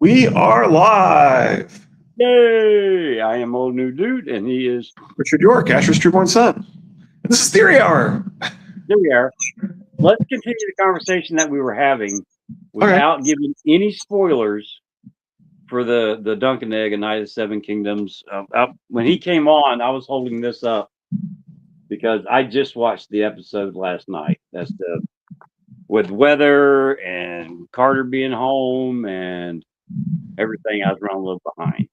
We are live. Yay! I am Old New Dude, and he is. Richard York, Asher's trueborn son. And this is Theory Hour. There we are. Let's continue the conversation that we were having Okay. without giving any spoilers for the Dunkin' Egg and Night of the Seven Kingdoms. When he came on, I was holding this up because I just watched the episode last night. That's the with weather and Carter being home and everything. I was running a little behind,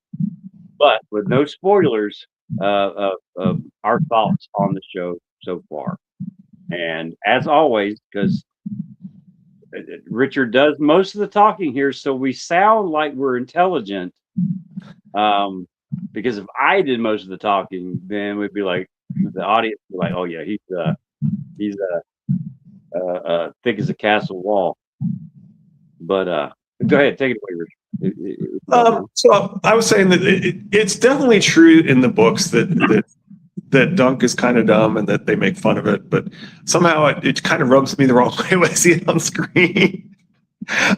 but with no spoilers of our thoughts on the show so far. And as always, because Richard does most of the talking here, so we sound like we're intelligent. Because if I did most of the talking, then we'd be like the audience would be like, "Oh yeah, he's thick as a castle wall." But go ahead, take it away, Richard. So I was saying that it's definitely true in the books that Dunk is kind of dumb and that they make fun of it, but somehow it kind of rubs me the wrong way when I see it on screen.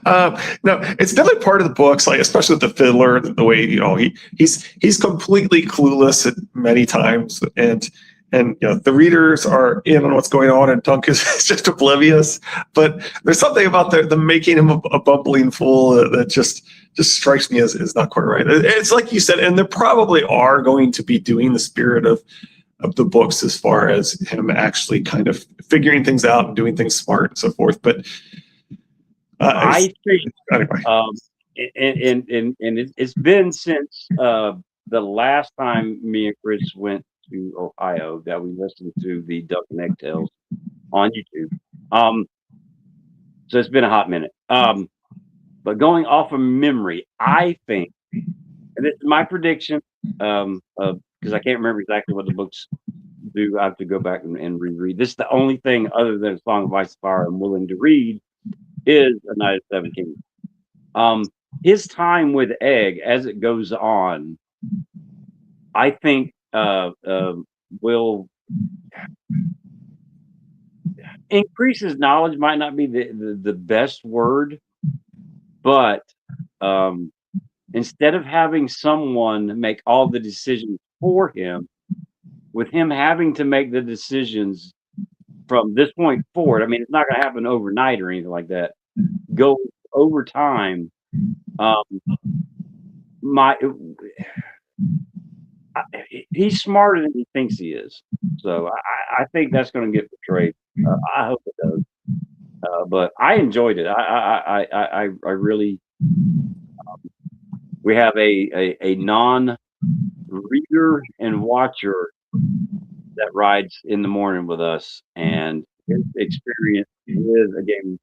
No, it's definitely part of the books, like especially with the fiddler, the way he's completely clueless at many times, and the readers are in on what's going on, and Dunk is just oblivious. But there's something about the making him a bumbling fool that just strikes me as not quite right. It's like you said, and there probably are going to be doing the spirit of the books as far as him actually kind of figuring things out and doing things smart and so forth. But I think, anyway. and it's been since the last time me and Chris went to Ohio that we listened to the Duck and Egg Tales on YouTube. So it's been a hot minute. But going off of memory, I think, and this is my prediction, because I can't remember exactly what the books do. I have to go back and reread. This is the only thing other than Song of Ice and Fire I'm willing to read is A Night of the Seven Kingdoms. His time with Egg as it goes on, I think will increase his knowledge. Might not be the best word, but instead of having someone make all the decisions for him, with him having to make the decisions from this point forward, I mean, it's not going to happen overnight or anything like that. Go over time. He's smarter than he thinks he is, so I think that's going to get portrayed. I hope it does. But I enjoyed it. I really. We have a non-reader and watcher that rides in the morning with us, and his experience with a game,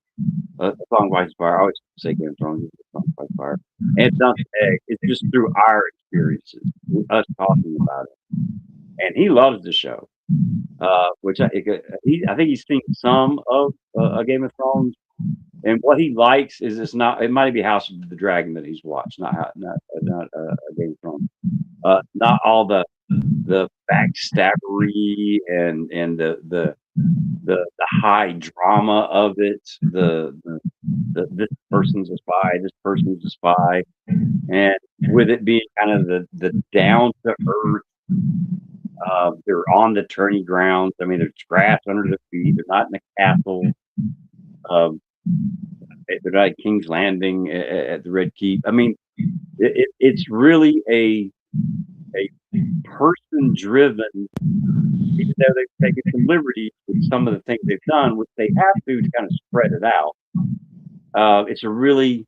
a Song of Ice and Fire. I always say Game of Thrones, Song of Ice and Fire, and Dunkin' Egg. It's just through our experiences, us talking about it, and he loves the show. Which I think he's seen some of a Game of Thrones, and what he likes is it's not. It might be House of the Dragon that he's watched, not a Game of Thrones. Not all the backstabbery and the high drama of it. The this person's a spy, this person's a spy, and with it being kind of the down to earth. They're on the tourney grounds. I mean, there's grass under their feet. They're not in a castle. They're not at King's Landing at the Red Keep. I mean, it's really a person-driven, even though they've taken some liberties with some of the things they've done, which they have to kind of spread it out. It's a really,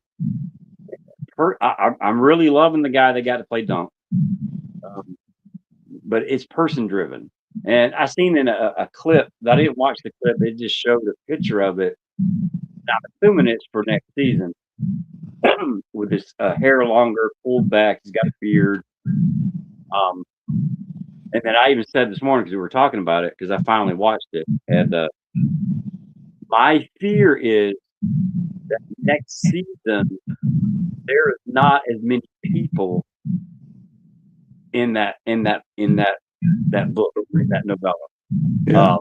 I'm really loving the guy that got to play Dunk. But it's person driven. And I seen in a clip, I didn't watch the clip, it just showed a picture of it. Now, I'm assuming it's for next season with his hair longer, pulled back, he's got a beard. And then I even said this morning, because we were talking about it, because I finally watched it. And my fear is that next season, there is not as many people in that book, in that novella. Yeah.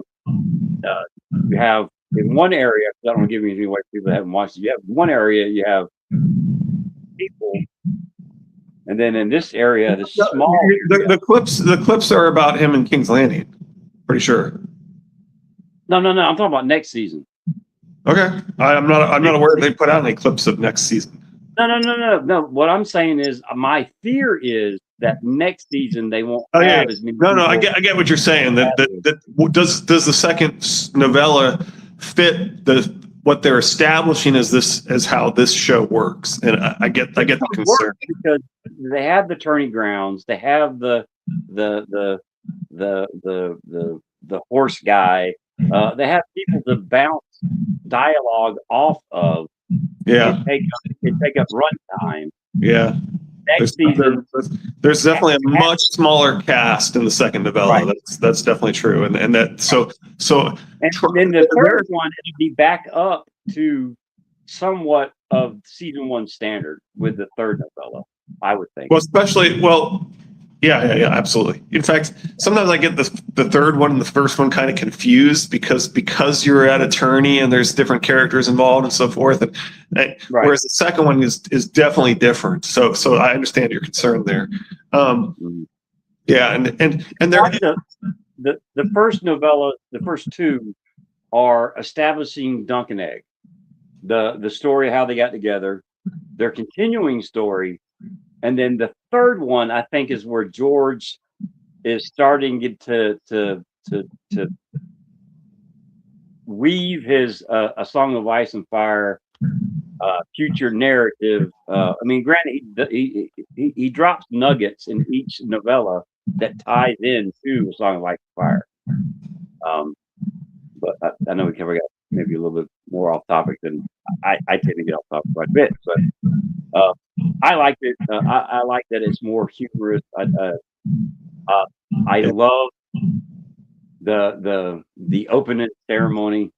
You have in one area, because I don't want to give you any away to people that haven't watched it. You have one area, you have people. And then in this area, the small area, the clips are about him in King's Landing. Pretty sure. no. I'm talking about next season. Okay, I'm not aware they put out any clips of next season. No. What I'm saying is, my fear is that next season they won't Oh, yeah. have as many. No, I get what you're saying. That does the second novella fit what they're establishing as how this show works? And I get the concern because they have the turning grounds, they have the horse guy, they have people to bounce dialogue off of. Yeah, it take up runtime. Yeah. Next season, there's definitely a much smaller cast in the second novella. Right. That's definitely true, and that so and then the third one, it'll be back up to somewhat of season 1 standard with the third novella, I would think. Well, especially yeah, absolutely. In fact, sometimes I get the third one and the first one kind of confused because you're at attorney and there's different characters involved and so forth. And whereas the second one is definitely different. So I understand your concern there. Yeah, and there the first novella, the first two are establishing Dunk and Egg, the story of how they got together, their continuing story. And then the third one, I think, is where George is starting to weave his A Song of Ice and Fire future narrative. I mean, granted, he drops nuggets in each novella that ties into A Song of Ice and Fire. But I know we got maybe a little bit more off topic than I tend to get off topic quite a bit. But I liked it. I like that it's more humorous. I love the opening ceremony.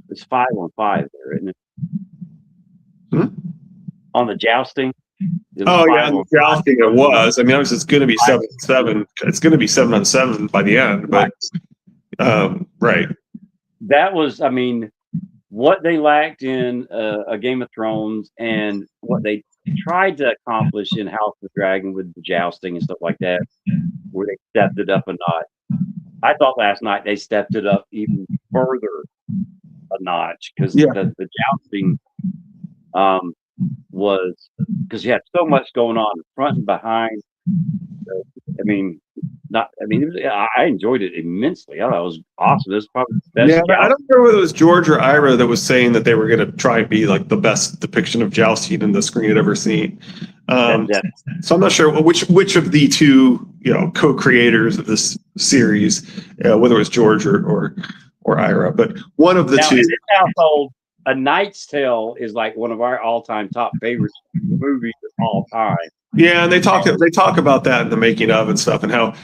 It's 5-on-5 there, isn't it? On the jousting. Oh yeah, the jousting it was. I mean, obviously it's going to be 7-7. It's going to be 7-on-7 by the end, but right. That was, I mean, what they lacked in a Game of Thrones and what they tried to accomplish in House of the Dragon with the jousting and stuff like that, where they stepped it up a notch. I thought last night they stepped it up even further a notch because the jousting was because you had so much going on in front and behind. I enjoyed it immensely. I thought it was awesome. It was probably the best. Yeah, I don't remember whether it was George or Ira that was saying that they were going to try and be like the best depiction of jousting in the screen had ever seen. So I'm not sure which of the two co-creators of this series, whether it was George or Ira, but one of the two. In this household, A Knight's Tale is like one of our all-time top favorite movies of all time. Yeah, and they talk about that in the making of and stuff, and how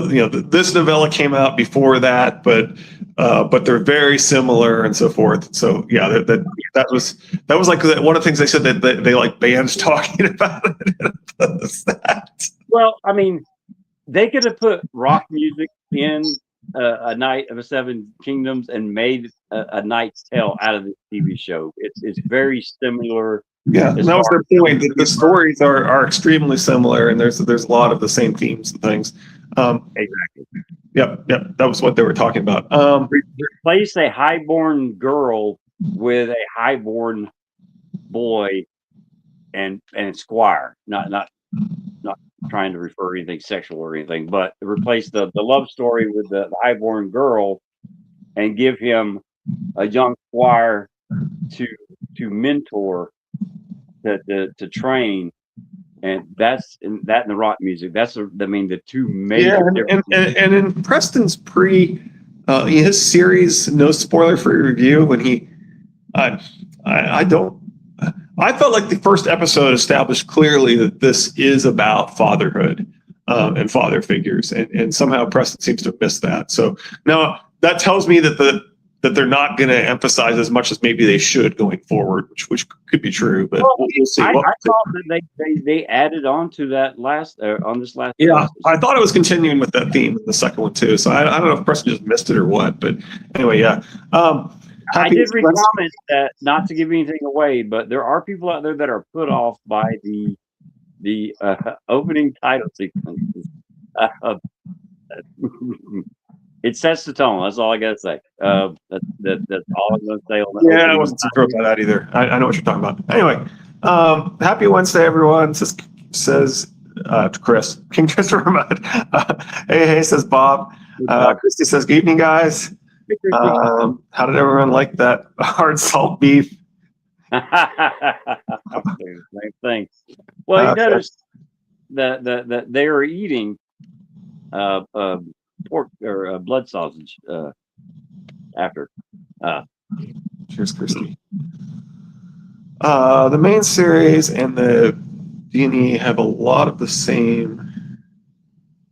this novella came out before that, but they're very similar and so forth. So yeah, that was like one of the things they said that they like bands talking about it. Well, I mean, they could have put rock music in A Night of the Seven Kingdoms and made a Knight's Tale out of the TV show. It's very similar. Yeah, and that was their point. That the stories are extremely similar, and there's a lot of the same themes and things. Exactly. Yep. That was what they were talking about. Replace a highborn girl with a highborn boy, and squire. Not trying to refer to anything sexual or anything, but replace the love story with the highborn girl, and give him a young squire to mentor. To train, and that's in the rock music. That's the two major differences. And in Preston's his series, no spoiler for review, when I felt like the first episode established clearly that this is about fatherhood and father figures, and somehow Preston seems to have missed that. So now that tells me that they're not going to emphasize as much as maybe they should going forward, which could be true, but we'll see. I thought that they added on to that on this last. Yeah, episode. I thought it was continuing with that theme in the second one too. So I don't know if Preston just missed it or what, but anyway, yeah. I did read comments that, not to give anything away, but there are people out there that are put off by the opening title sequences. It sets the tone. That's all I gotta say. That's all I'm gonna say on that. Yeah, I wasn't too thrilled by that either. I know what you're talking about. Anyway, happy Wednesday, everyone. Says to Chris, King Christopher Mudd. Hey, says Bob. Christy says, good evening, guys. How did everyone like that hard salt beef? Same thing. Well, you notice that they are eating pork or blood sausage after. Cheers, Christy. The main series and the D&E have a lot of the same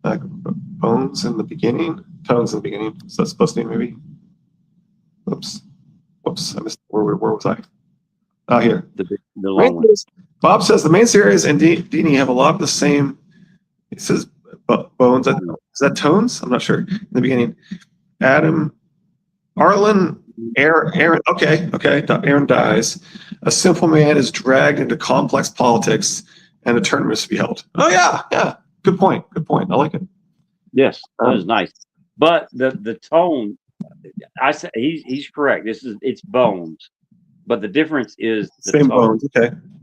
bones in the beginning, tones in the beginning. Is that supposed to be maybe? Whoops, I missed. Where was I? Oh, here. The long one. Bob says the main series and D&E have a lot of the same. It says bones. Is that tones? I'm not sure. In the beginning, Adam, Arlen, Aaron. Okay. Aaron dies. A simple man is dragged into complex politics, and a tournament is to be held. Oh yeah. Good point. I like it. Yes, that is nice. But the tone, I say he's correct. It's bones, but the difference is the same tone. bones.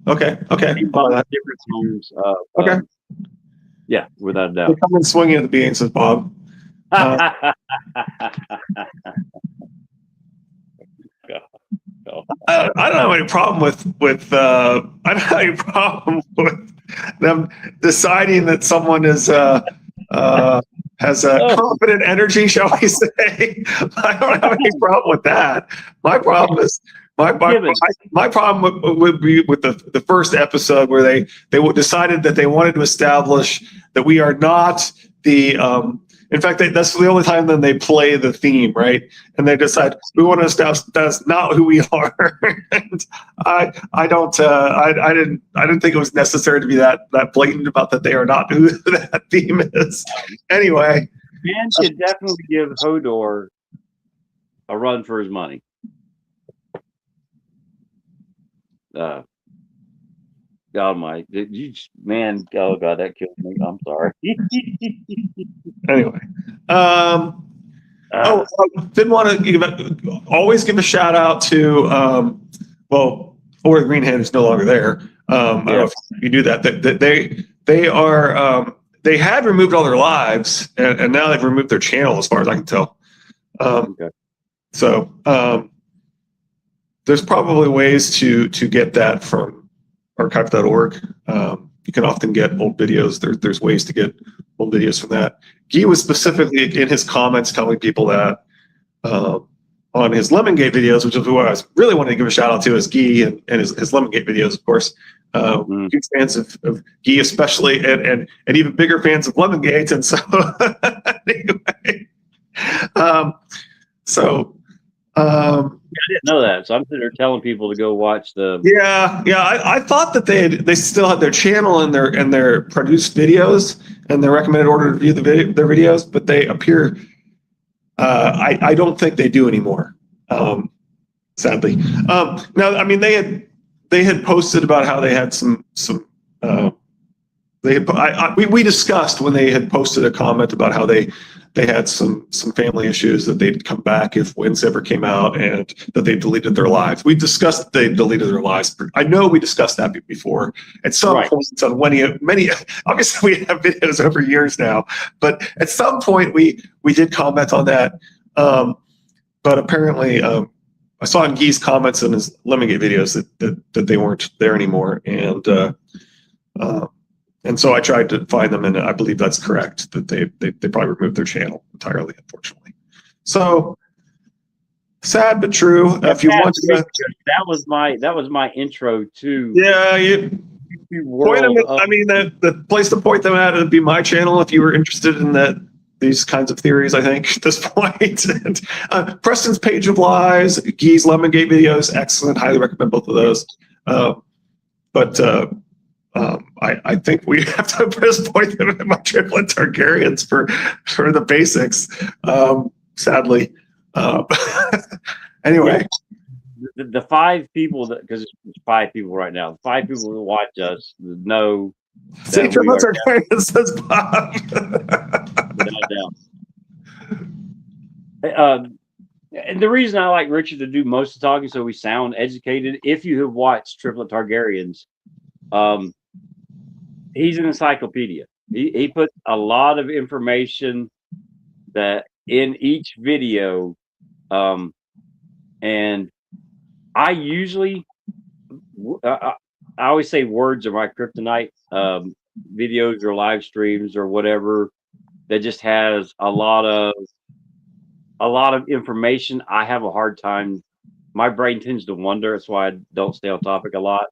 Okay. Same bones, different tones. Okay. Yeah, without a doubt. They come in swinging at the beginning, says Bob. I don't have any problem with I don't have any problem with them deciding that someone is has a confident energy, shall we say. I don't have any problem with that. My problem is my problem would be with the first episode where they decided that they wanted to establish that we are not the in fact, that's the only time then they play the theme, right? And they decide we want to establish that's not who we are. And I didn't think it was necessary to be that blatant about that they are not who that theme is. Anyway, man should definitely give Hodor a run for his money. God, Mike, oh God, that killed me. I'm sorry. Anyway, didn't want to always give a shout out to Or the Greenhand is no longer there. I don't know if you do that. They had removed all their lives, and now they've removed their channel, as far as I can tell. So there's probably ways to get that from archive.org. You can often get old videos. There's ways to get old videos from that. Guy was specifically in his comments telling people that on his Lemongate videos, which is who I was really wanting to give a shout out to, is Guy and his Lemongate videos, of course. Huge fans of Guy, especially, and even bigger fans of Lemongate. And so, anyway, I didn't know that, so I'm sitting there telling people to go watch the. I thought that they still had their channel and their produced videos and their recommended order to view their videos, but they appear. I don't think they do anymore. Sadly, now I mean they had posted about how they had some. We discussed when they had posted a comment about how they had some family issues, that they'd come back if Wins ever came out, and that they deleted their lives. We discussed that they deleted their lives. I know we discussed that before. At some point on many, obviously we have videos over years now, but at some point we did comment on that. But apparently I saw in Guy's comments in his Lemongate videos that they weren't there anymore. And so I tried to find them, and I believe that's correct, that they probably removed their channel entirely, unfortunately. So sad but true. If you want to, that was my intro to. Yeah, you point them. I mean, the place to point them at would be my channel if you were interested in these kinds of theories. I think at this point, and, Preston's Page of Lies, Guy's Lemongate videos, excellent. Highly recommend both of those. I think we have to point them at my triplet Targaryens for the basics. Sadly, Anyway, the 5 people that, because it's 5 people right now, 5 people who watch us know say that we are Targaryen says Bob. without doubt. And the reason I like Richard to do most of the talking, so we sound educated. If you have watched Triplet Targaryens, he's an encyclopedia. He puts a lot of information that in each video, and I usually, I always say words are my kryptonite. Videos or live streams or whatever that just has a lot of information. I have a hard time. My brain tends to wander. That's why I don't stay on topic a lot.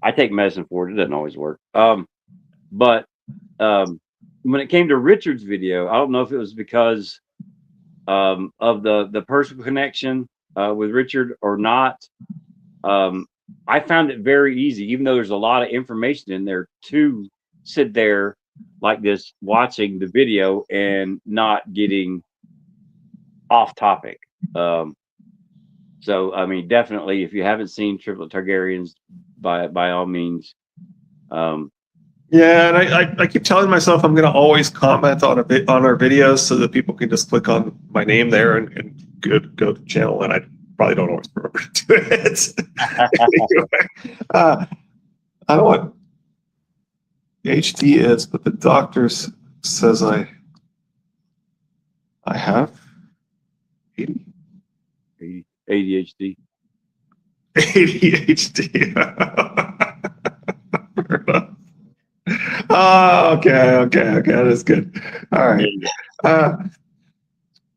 I take medicine for it. It doesn't always work. But when it came to Richard's video, I don't know if it was because of the personal connection with Richard or not. I found it very easy, even though there's a lot of information in there, to sit there like this, watching the video and not getting off topic. So, I mean, definitely, if you haven't seen Triplet Targaryens, by all means. Yeah, and I keep telling myself I'm going to always comment on on our videos so that people can just click on my name there and go to the channel, and I probably don't always remember to do it. Anyway, I don't know what HD is, but the doctor says I have 80. ADHD. ADHD. Oh, okay. That's good. All right.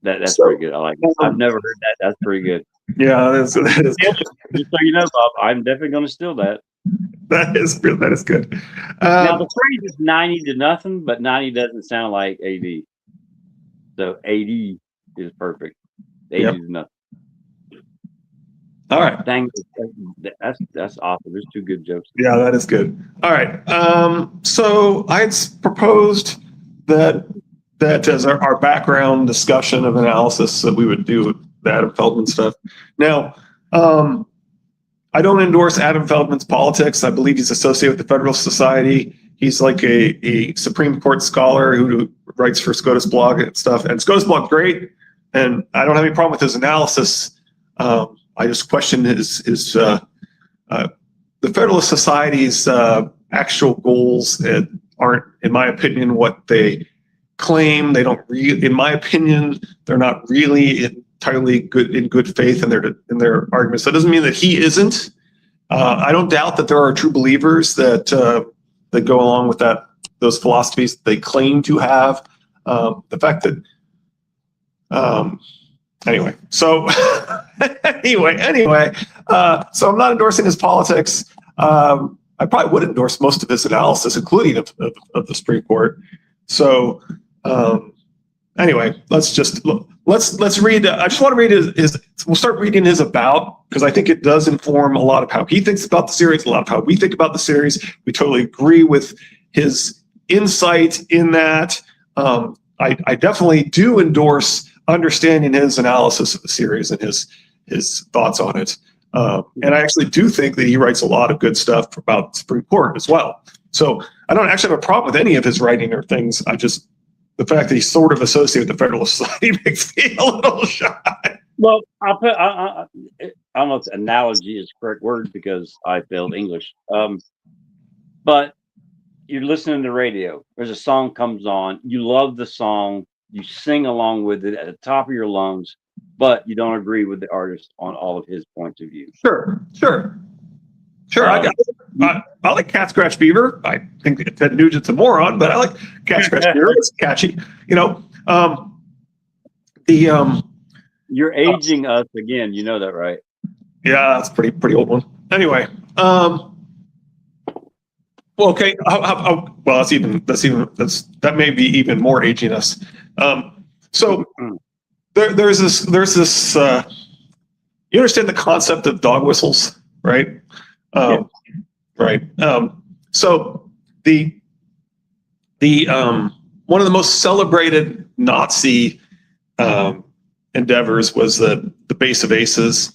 That's pretty good. I like it. I've never heard that. That's pretty good. Yeah, that is good. Just so you know, Bob, I'm definitely going to steal that. That is good. Now the phrase is 90 to nothing, but 90 doesn't sound like AD. So 80 is perfect. 80 to nothing. All right. Dang, that's awesome. There's 2 good jokes. Yeah, that is good. All right. So I had proposed that as our background discussion of analysis that we would do the Adam Feldman stuff. Now, I don't endorse Adam Feldman's politics. I believe he's associated with the Federalist Society. He's like a Supreme Court scholar who writes for SCOTUS blog and stuff. And SCOTUS blog's great, and I don't have any problem with his analysis. I just question the Federalist Society's actual goals aren't, in my opinion, what they claim. They don't really, in my opinion, they're not really entirely in good faith in their arguments. That doesn't mean that he isn't. I don't doubt that there are true believers that go along with those philosophies they claim to have. The fact that anyway, so so I'm not endorsing his politics. I probably would endorse most of his analysis, including of the Supreme Court. So anyway, let's read. I just want to read his. We'll start reading his about, because I think it does inform a lot of how he thinks about the series, a lot of how we think about the series. We totally agree with his insight in that. I definitely do endorse understanding his analysis of the series and his thoughts on it. And I actually do think that he writes a lot of good stuff about the Supreme Court as well. So I don't actually have a problem with any of his writing or things. The fact that he's sort of associated with the Federalist Society makes me a little shy. Well, I don't know if analogy is the correct word because I failed English. But you're listening to the radio. There's a song comes on. You love the song. You sing along with it at the top of your lungs, but you don't agree with the artist on all of his points of view. Sure. I like Cat Scratch Fever. I think that Ted Nugent's a moron, but I like Cat Scratch Fever. It's catchy. You're aging us again. You know that, right? Yeah, that's pretty old one. Anyway, well, okay. Well, that may be even more aging us. So there's this. You understand the concept of dog whistles, right? Right. So the one of the most celebrated Nazi endeavors was the base of aces,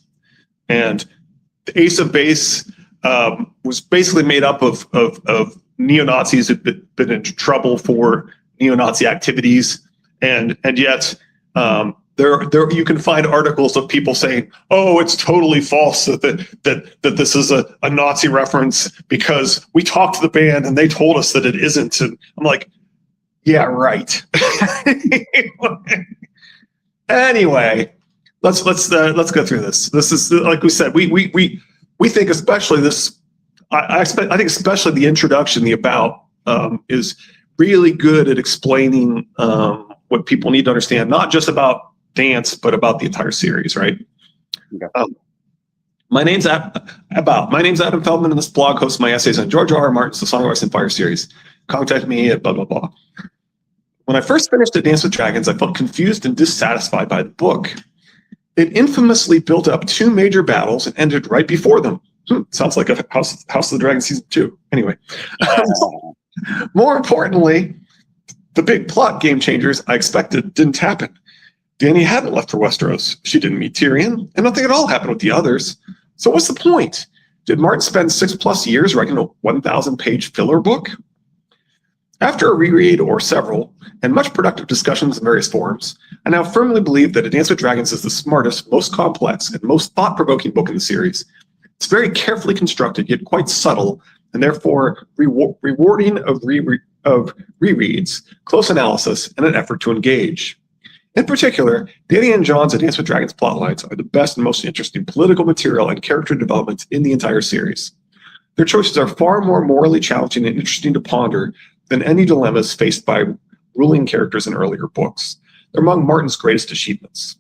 and the ace of base was basically made up of neo-Nazis who'd been in trouble for neo-Nazi activities, and yet there you can find articles of people saying, "Oh, it's totally false that this is a Nazi reference because we talked to the band and they told us that it isn't." And I'm like, "Yeah, right." Anyway, let's go through this. This is, like we said, we think especially this. I think especially the introduction, the about, is really good at explaining what people need to understand, not just about dance, but about the entire series, right? Okay. My name's Adam Feldman, and this blog hosts my essays on George R.R. Martin's The Song of Ice and Fire series. Contact me at blah, blah, blah. When I first finished A Dance with Dragons, I felt confused and dissatisfied by the book. It infamously built up 2 major battles and ended right before them. Sounds like a House of the Dragon season 2. Anyway. More importantly, the big plot game changers I expected didn't happen. Dany hadn't left for Westeros. She didn't meet Tyrion, and nothing at all happened with the others. So what's the point? Did Martin spend 6+ years writing a 1,000-page filler book? After a reread or several, and much productive discussions in various forums, I now firmly believe that A Dance with Dragons is the smartest, most complex, and most thought-provoking book in the series. It's very carefully constructed, yet quite subtle, and therefore rewarding of rereads, close analysis, and an effort to engage. In particular, Dany and Jon's A Dance with Dragons plotlines are the best and most interesting political material and character development in the entire series. Their choices are far more morally challenging and interesting to ponder than any dilemmas faced by ruling characters in earlier books. They're among Martin's greatest achievements.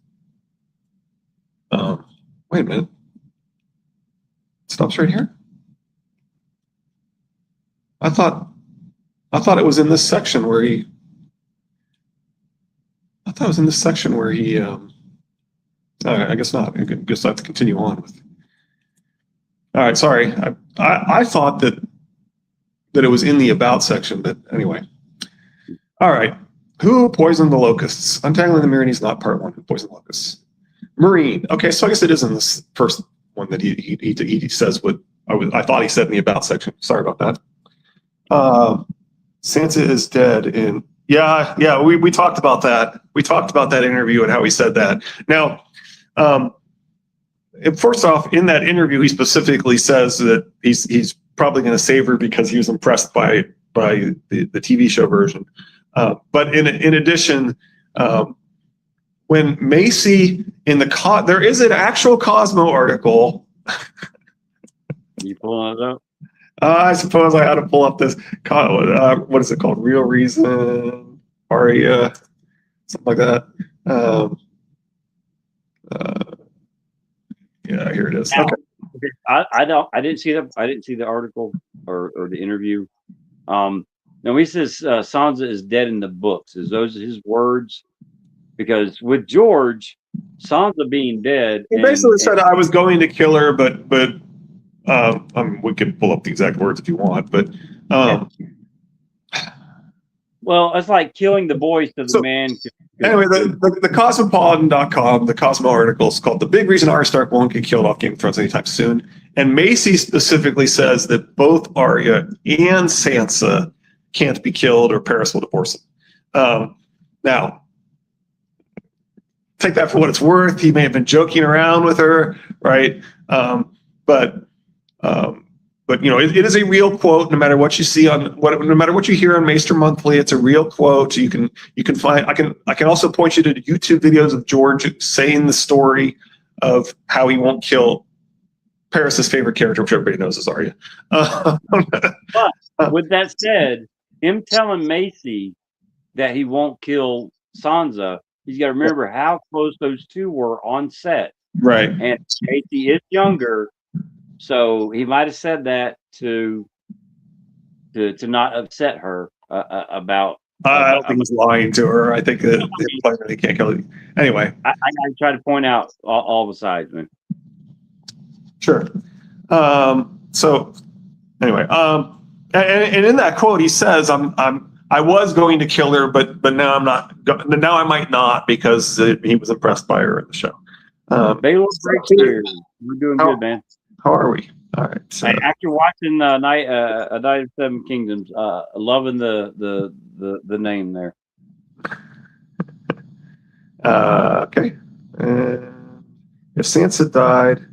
Wait a minute. It stops right here? I thought it was in this section where he... I thought it was in this section where he... I guess not. I guess I have to continue on with... All right, sorry. I thought that it was in the about section, but anyway. All right. Who poisoned the locusts? Untangling the Meereen is not part 1. Who poisoned the locusts? Marine. Okay, so I guess it is in this first one that he says what I thought he said in the about section. Sorry about that. Sansa is dead in... Yeah, we talked about that. We talked about that interview and how he said that. Now, first off, in that interview, he specifically says that he's probably going to save her because he was impressed by the TV show version. But in addition, when Macy there is an actual Cosmo article. You pulling it up? I suppose I had to pull up this. What is it called? Real Reason, Aria, something like that. Yeah, here it is. Now, okay. I didn't see the article or the interview. Now he says Sansa is dead in the books. Is those his words? Because with George, Sansa being dead, he basically said I was going to kill her, but we could pull up the exact words if you want, but well, it's like killing the boys to the man. Anyway, the Cosmopolitan.com, the Cosmo article is called "The Big Reason Arya Stark Won't Get Killed Off Game of Thrones Anytime Soon," and Macy specifically says that both Arya and Sansa can't be killed, or Paris will divorce them. Now, take that for what it's worth. He may have been joking around with her, right? But it is a real quote. No matter what you see no matter what you hear on Maester Monthly, it's a real quote. You can find. I can also point you to YouTube videos of George saying the story of how he won't kill Paris's favorite character, which everybody knows is Arya. But with that said, him telling Macy that he won't kill Sansa, he's got to remember how close those two were on set. Right. And Macy is younger. So he might have said that to not upset her about. I don't think he's lying to her. I think that he can't kill her. Anyway, I try to point out all the sides, man. Sure. So anyway, and in that quote he says, "I'm I was going to kill her, but now I'm not. Now I might not because he was impressed by her in the show. Baylor breaks here. We're doing good, man. How are we? All right. So. After watching A Night of Seven Kingdoms, loving the name there. Okay. If Sansa died,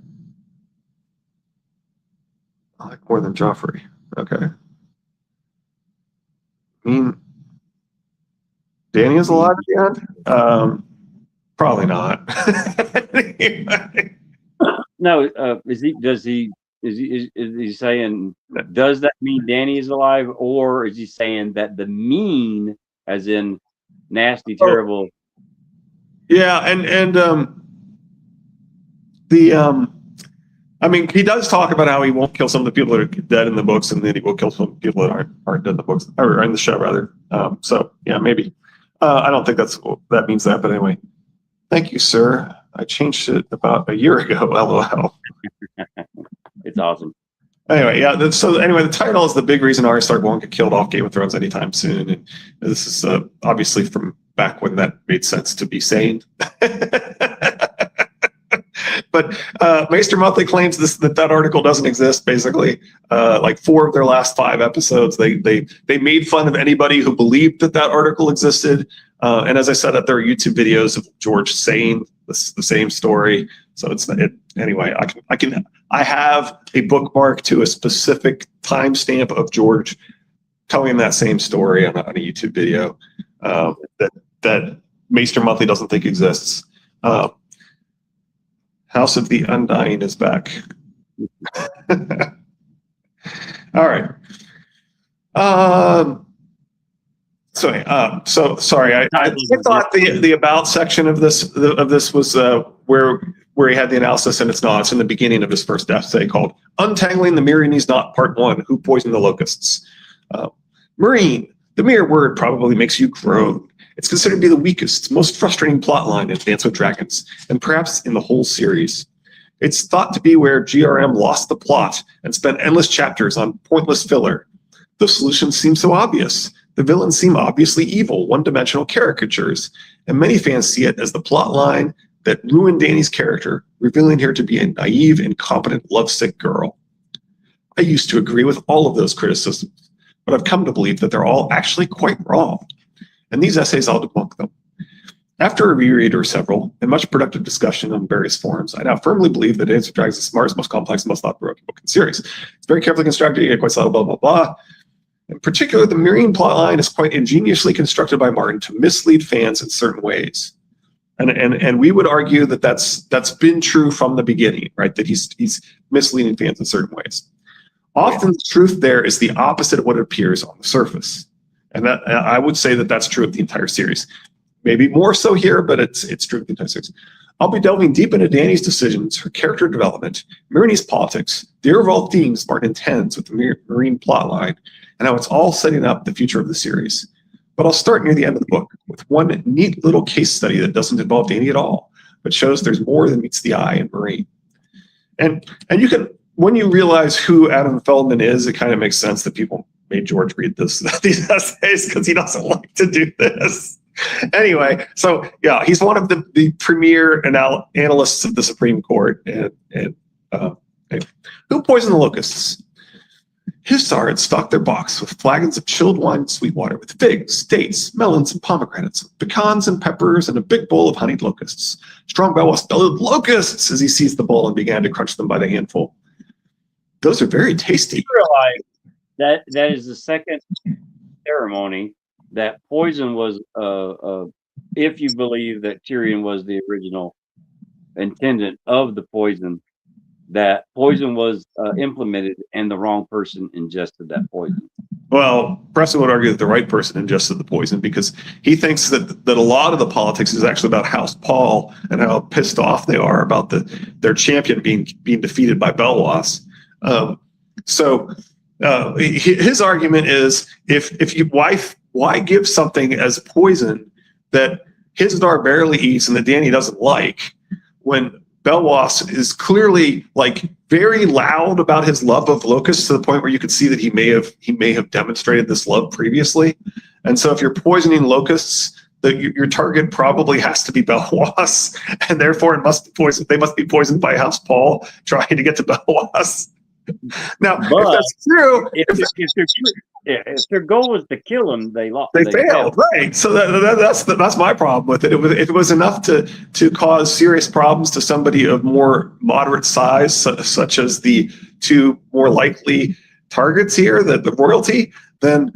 I like more than Joffrey. Okay. I mean, Danny is alive at the end? Probably not. No, is he saying, does that mean Danny is alive, or is he saying that the mean, as in nasty, terrible? Yeah, and I mean, he does talk about how he won't kill some of the people that are dead in the books, and then he will kill some people that aren't dead in the books, or in the show rather. So yeah, maybe. I don't think that means that, but anyway. Thank you, sir. I changed it about a year ago. LOL. It's awesome. Anyway, yeah. So anyway, the title is The Big Reason Arya Stark won't get killed off Game of Thrones anytime soon, and this is obviously from back when that made sense to be sane. But Maester Monthly claims that article doesn't exist. Basically, like 4 of their last 5 episodes, they made fun of anybody who believed that article existed. And as I said, there are YouTube videos of George saying the same story. So anyway. I have a bookmark to a specific timestamp of George telling that same story on a YouTube video that Maester Monthly doesn't think exists. House of the Undying is back. All right. So sorry. I thought the about section of this was where he had the analysis, and it's not. It's in the beginning of his first essay called "Untangling the Meereenese Knot, Part 1: Who Poisoned the Locusts." Meereen, the mere word probably makes you groan. It's considered to be the weakest, most frustrating plotline in Dance with Dragons, and perhaps in the whole series. It's thought to be where GRM lost the plot and spent endless chapters on pointless filler. The solution seems so obvious. The villains seem obviously evil, one-dimensional caricatures, and many fans see it as the plot line that ruined Dany's character, revealing her to be a naive, incompetent, lovesick girl. I used to agree with all of those criticisms, but I've come to believe that they're all actually quite wrong. And these essays all debunk them. After a reread or several, and much productive discussion on various forums, I now firmly believe that Dance with Dragons is the smartest, most complex, most thought-provoking book in the series. It's very carefully constructed, quite subtle, blah, blah, blah. In particular, the Meereen plotline is quite ingeniously constructed by Martin to mislead fans in certain ways. And we would argue that that's been true from the beginning, right? That he's misleading fans in certain ways. Often the truth there is the opposite of what appears on the surface. And that I would say that that's true of the entire series. Maybe more so here, but it's true of the entire series. I'll be delving deep into Dany's decisions, her character development, Meereenese politics, the overall themes Martin intends with the Meereen plotline, and how it's all setting up the future of the series. But I'll start near the end of the book with one neat little case study that doesn't involve Dany at all, but shows there's more than meets the eye in Meereen. And you can, when you realize who Adam Feldman is, it kind of makes sense that people made George read these essays because he doesn't like to do this. Anyway, so yeah, he's one of the premier analysts of the Supreme Court. And who poisoned the locusts? Hissar had stocked their box with flagons of chilled wine and sweet water, with figs, dates, melons, and pomegranates, pecans and peppers, and a big bowl of honeyed locusts. Strong Belwas bellowed locusts as he seized the bowl and began to crunch them by the handful. Those are very tasty. You realize that is the second ceremony that poison was, if you believe that Tyrion was the original intendant of the poison, that poison was implemented and the wrong person ingested that poison. Well, Preston would argue that the right person ingested the poison because he thinks that a lot of the politics is actually about House Paul and how pissed off they are about their champion being defeated by Belwas. His argument is why give something as poison that Hizdahr barely eats and that Dany doesn't like when Belwas is clearly like very loud about his love of locusts to the point where you could see that he may have demonstrated this love previously. And so if you're poisoning locusts, your target probably has to be Belwas, and therefore it must be poisoned. They must be poisoned by House Paul trying to get to Belwas. Now, But if that's true, if their goal was to kill him, they lost. they failed, right? So that's my problem with it. If it was enough to cause serious problems to somebody of more moderate size, such as the two more likely targets here, the royalty, then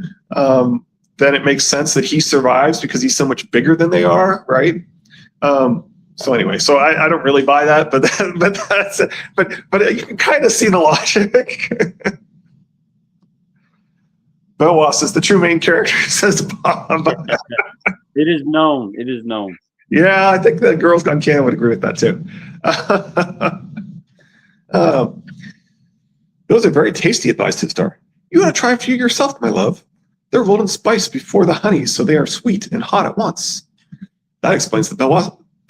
it makes sense that he survives because he's so much bigger than they are, right? So anyway, so I don't really buy that, but you can kind of see the logic. Belwas is the true main character, says Bob. It is known. It is known. Yeah, I think the Girls Gone Canon would agree with that too. Those are very tasty, advised Histar. You want to try a few yourself, my love. They're rolled in spice before the honey, so they are sweet and hot at once. That explains the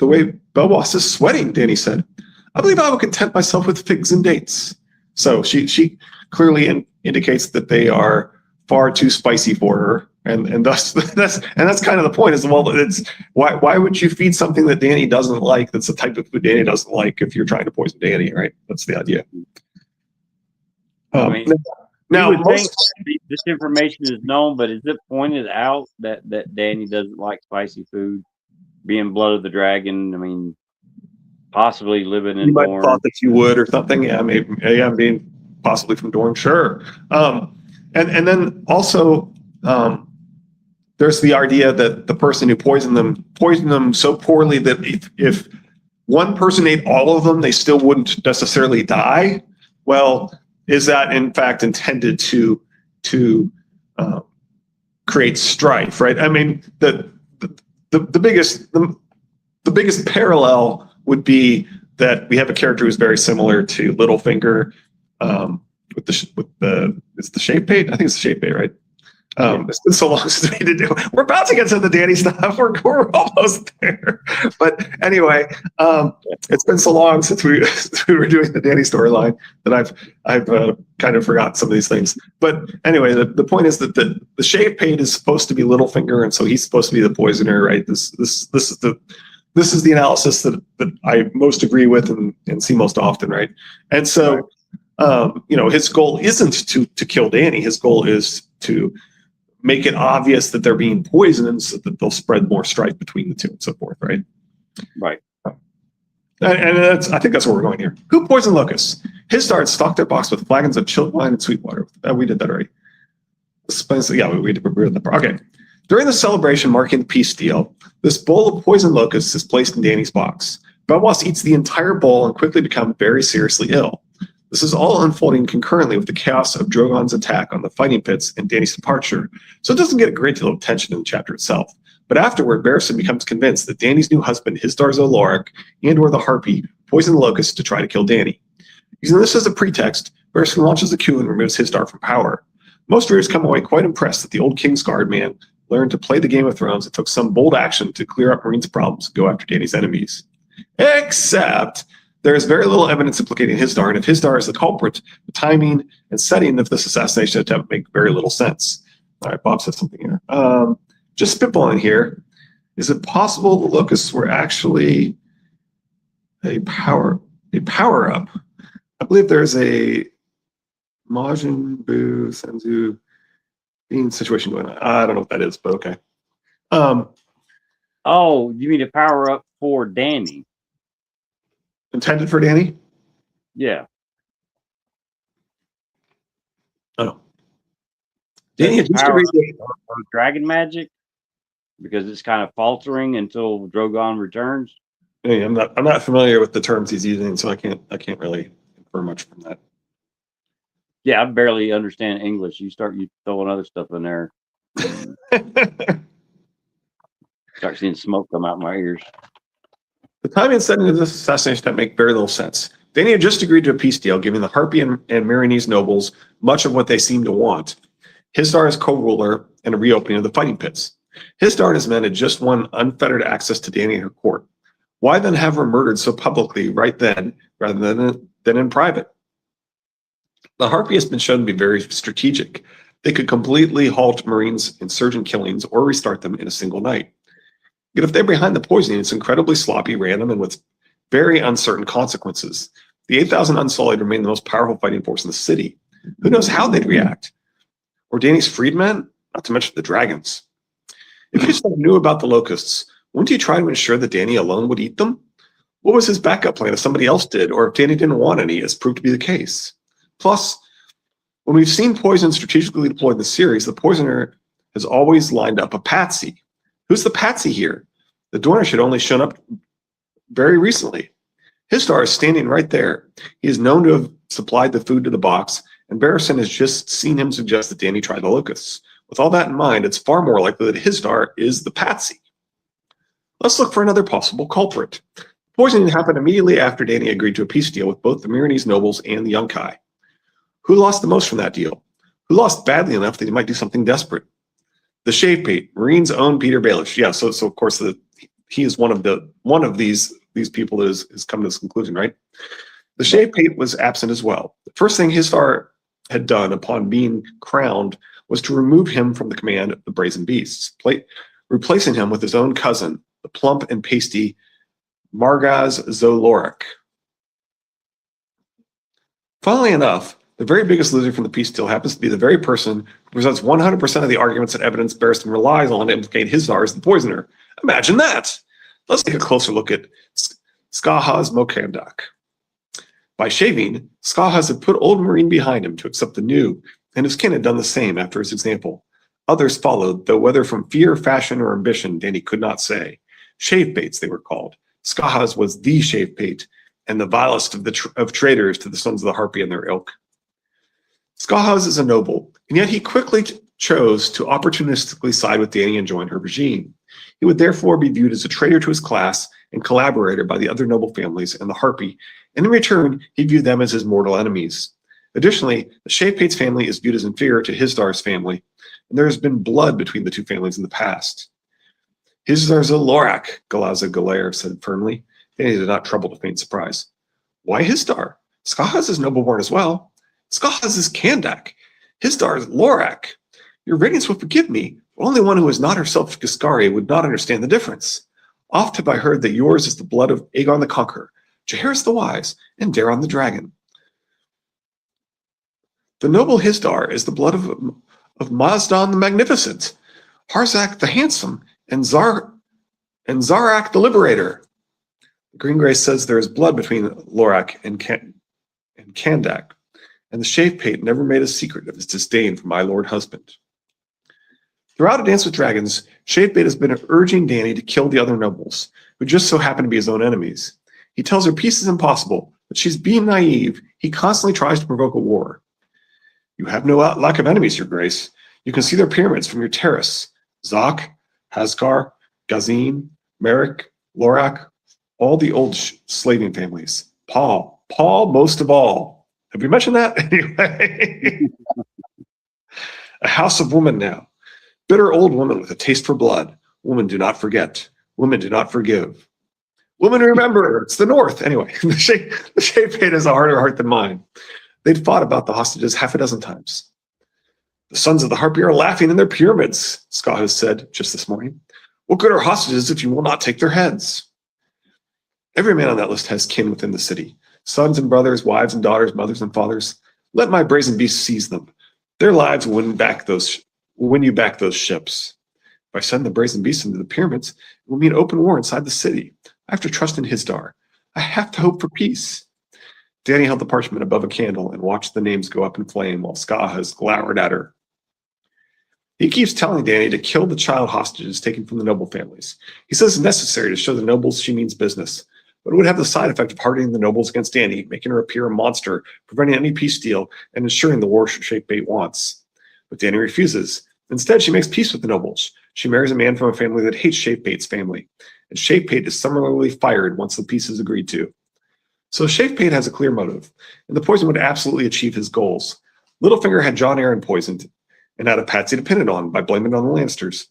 way Belwas is sweating, Danny said. I believe I will content myself with figs and dates. So she clearly indicates that they are far too spicy for her, and thus that's kind of the point. Is well, it's why would you feed something that Danny doesn't like? That's the type of food Danny doesn't like. If you're trying to poison Danny, right? That's the idea. Now, think this information is known, but is it pointed out that Danny doesn't like spicy food? Being blood of the dragon, I mean, possibly living in Dorne. You might have thought that you would or something. Yeah, maybe. Yeah, being possibly from Dorne, sure. And then also, there's the idea that the person who poisoned them so poorly that if one person ate all of them, they still wouldn't necessarily die. Well, is that in fact intended to create strife, right? I mean, the biggest parallel would be that we have a character who's very similar to Littlefinger, with it's the shape bait. I think it's the shape bait, right? It's been so long since we did do. We're about to get to the Danny stuff. We're almost there. But anyway, it's been so long since we were doing the Danny storyline that I've kind of forgotten some of these things. But anyway, the point is that the shape bait is supposed to be Littlefinger, and so he's supposed to be the poisoner, right? This is the analysis that I most agree with and see most often, right? And so his goal isn't to kill Danny. His goal is to make it obvious that they're being poisoned so that they'll spread more strife between the two and so forth, right? Right. And I think that's where we're going here. Who poisoned locusts? Histar had stocked their box with flagons of chilled wine and sweet water. We did that already. Yeah, we did that part. Okay. During the celebration marking the peace deal, this bowl of poisoned locusts is placed in Danny's box. Belwas eats the entire bowl and quickly becomes very seriously ill. This is all unfolding concurrently with the chaos of Drogon's attack on the fighting pits and Danny's departure, so it doesn't get a great deal of attention in the chapter itself. But afterward, Barristan becomes convinced that Danny's new husband, Histar Zoloric, and/or the Harpy, poisoned the locusts to try to kill Danny. Using this as a pretext, Barristan launches a coup and removes Histar from power. Most readers come away quite impressed that the old Kingsguard man learned to play the Game of Thrones and took some bold action to clear up Marines' problems and go after Danny's enemies. Except there is very little evidence implicating Histar, and if Histar is the culprit, the timing and setting of this assassination attempt make very little sense. All right, Bob said something here. Just spitballing here. Is it possible the locusts were actually a power-up? I believe there's a Majin Buu Senzu being situation going on. I don't know what that is, but okay. Oh, you mean a power-up for Danny? Intended for Danny? Yeah. Oh. Danny had just agreed to dragon magic because it's kind of faltering until Drogon returns. Hey, I'm not familiar with the terms he's using, so I can't really infer much from that. Yeah, I barely understand English. You throwing other stuff in there. Start seeing smoke come out my ears. The timing and setting of this assassination that make very little sense. Danny had just agreed to a peace deal, giving the Harpy and Marinese nobles much of what they seemed to want. Histar as co-ruler and a reopening of the fighting pits. Histar and his men had just won unfettered access to Danny and her court. Why then have her murdered so publicly right then, rather than in private? The Harpy has been shown to be very strategic. They could completely halt Marines' insurgent killings or restart them in a single night. Yet if they're behind the poisoning, it's incredibly sloppy, random, and with very uncertain consequences. The 8,000 Unsullied remain the most powerful fighting force in the city. Who knows how they'd react? Or Danny's freedmen, not to mention the dragons. If Histar knew about the locusts, wouldn't he try to ensure that Danny alone would eat them? What was his backup plan if somebody else did, or if Danny didn't want any, as proved to be the case? Plus, when we've seen poison strategically deployed in the series, the poisoner has always lined up a patsy. Who's the patsy here? The Dornish had only shown up very recently. Histar is standing right there. He is known to have supplied the food to the box, and Barristan has just seen him suggest that Danny try the locusts. With all that in mind, it's far more likely that Histar is the patsy. Let's look for another possible culprit. Poisoning happened immediately after Danny agreed to a peace deal with both the Myronese nobles and the Yunkai. Who lost the most from that deal? Who lost badly enough that he might do something desperate? The Shavepate, Marines' own Peter Baelish. Yeah, so of course he is one of these people that has come to this conclusion, right? The Shavepate was absent as well. The first thing Histar had done upon being crowned was to remove him from the command of the Brazen Beasts, replacing him with his own cousin, the plump and pasty Margaz Zolorik. Funnily enough, the very biggest loser from the peace deal happens to be the very person who presents 100% of the arguments and evidence Barristan relies on to implicate Histar as the poisoner. Imagine that! Let's take a closer look at Skahaz Mokandak. By shaving, Skahaz had put old Marine behind him to accept the new, and his kin had done the same after his example. Others followed, though whether from fear, fashion, or ambition, Danny could not say. Shavepates, they were called. Skahaz was the Shavepate, and the vilest of traitors to the sons of the Harpy and their ilk. Skahaz is a noble, and yet he quickly chose to opportunistically side with Danny and join her regime. He would therefore be viewed as a traitor to his class and collaborator by the other noble families and the Harpy, and in return, he viewed them as his mortal enemies. Additionally, the Shavepate's family is viewed as inferior to Histar's family, and there has been blood between the two families in the past. Histar's a Lorak, Galaza Galair said firmly. Danny did not trouble to feign surprise. Why Histar? Skahaz is noble-born as well. Skahaz is Kandak. Histar is Lorak. Your radiance will forgive me, but only one who is not herself Giscari would not understand the difference. Oft have I heard that yours is the blood of Aegon the Conqueror, Jaehaerys the Wise, and Daeron the Dragon. The noble Histar is the blood of Mazdan the Magnificent, Harzak the Handsome, and Zarak the Liberator. Green Grace says there is blood between Lorak and Kandak, and the Shavepate never made a secret of his disdain for my lord husband. Throughout A Dance with Dragons, Shavepate has been urging Danny to kill the other nobles, who just so happen to be his own enemies. He tells her peace is impossible, but she's being naive. He constantly tries to provoke a war. You have no lack of enemies, your grace. You can see their pyramids from your terrace. Zak, Haskar, Gazin, Merrick, Lorak, all the old slaving families. Paul most of all. Have we mentioned that? Anyway. A house of women now. Bitter old woman with a taste for blood. Women do not forget. Women do not forgive. Women remember. It's the North. Anyway, the Shavepate has a harder heart than mine. They'd fought about the hostages half a dozen times. The sons of the Harpy are laughing in their pyramids, Scott has said just this morning. What good are hostages if you will not take their heads? Every man on that list has kin within the city. Sons and brothers, wives and daughters, mothers and fathers. Let my brazen beasts seize them. Their lives will win you back those ships. If I send the brazen beasts into the pyramids, it will mean open war inside the city. I have to trust in Histar. I have to hope for peace. Danny held the parchment above a candle and watched the names go up in flame while Skahaz glowered at her. He keeps telling Danny to kill the child hostages taken from the noble families. He says it's necessary to show the nobles she means business, but it would have the side effect of hardening the nobles against Danny, making her appear a monster, preventing any peace deal, and ensuring the war Shavepate wants. But Danny refuses. Instead, she makes peace with the nobles. She marries a man from a family that hates Shavepate's family, and Shavepate is summarily fired once the peace is agreed to. So Shavepate has a clear motive, and the poison would absolutely achieve his goals. Littlefinger had Jon Arryn poisoned, and had a patsy depended on by blaming it on the Lannisters.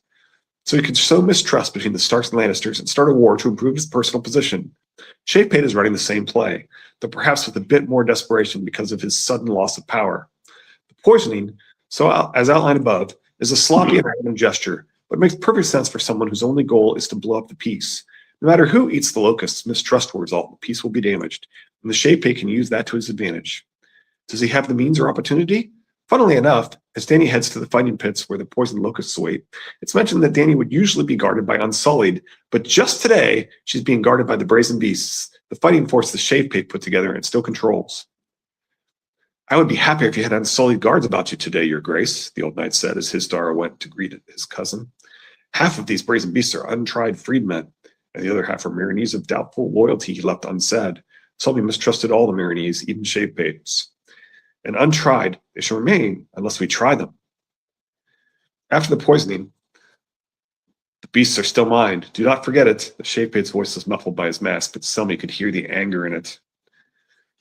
So he could sow mistrust between the Starks and Lannisters and start a war to improve his personal position. Shavepate is running the same play, though perhaps with a bit more desperation because of his sudden loss of power. The poisoning, So, as outlined above, is a sloppy and random gesture, but makes perfect sense for someone whose only goal is to blow up the peace. No matter who eats the locust's mistrust will result, the peace will be damaged, and the Shapei can use that to his advantage. Does he have the means or opportunity? Funnily enough, as Danny heads to the fighting pits where the poisoned locusts wait, it's mentioned that Danny would usually be guarded by Unsullied, but just today, she's being guarded by the Brazen Beasts, the fighting force the Shapei put together and still controls. I would be happy if you had Unsullied guards about you today, Your Grace, the old knight said as Hizdahr went to greet his cousin. Half of these Brazen Beasts are untried freedmen, and the other half are Marinese of doubtful loyalty he left unsaid. Sully mistrusted all the Marinese, even Shapei's. And untried, they shall remain unless we try them. After the poisoning, the beasts are still mine. Do not forget it. The Shapei's voice was muffled by his mask, but Selmy could hear the anger in it.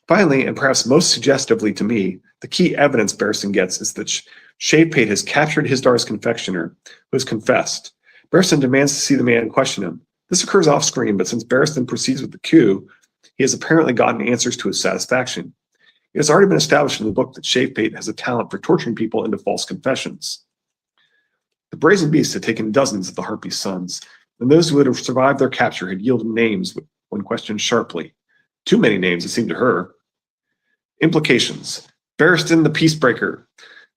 Finally, and perhaps most suggestively to me, the key evidence Barristan gets is that Shapei has captured Hizdahr's confectioner, who has confessed. Barristan demands to see the man and question him. This occurs off-screen, but since Barristan proceeds with the coup, he has apparently gotten answers to his satisfaction. It has already been established in the book that Shapei has a talent for torturing people into false confessions. The Brazen Beasts had taken dozens of the Harpy's sons, and those who had survived their capture had yielded names when questioned sharply. Too many names, it seemed to her. Implications. Barristan the Peacebreaker.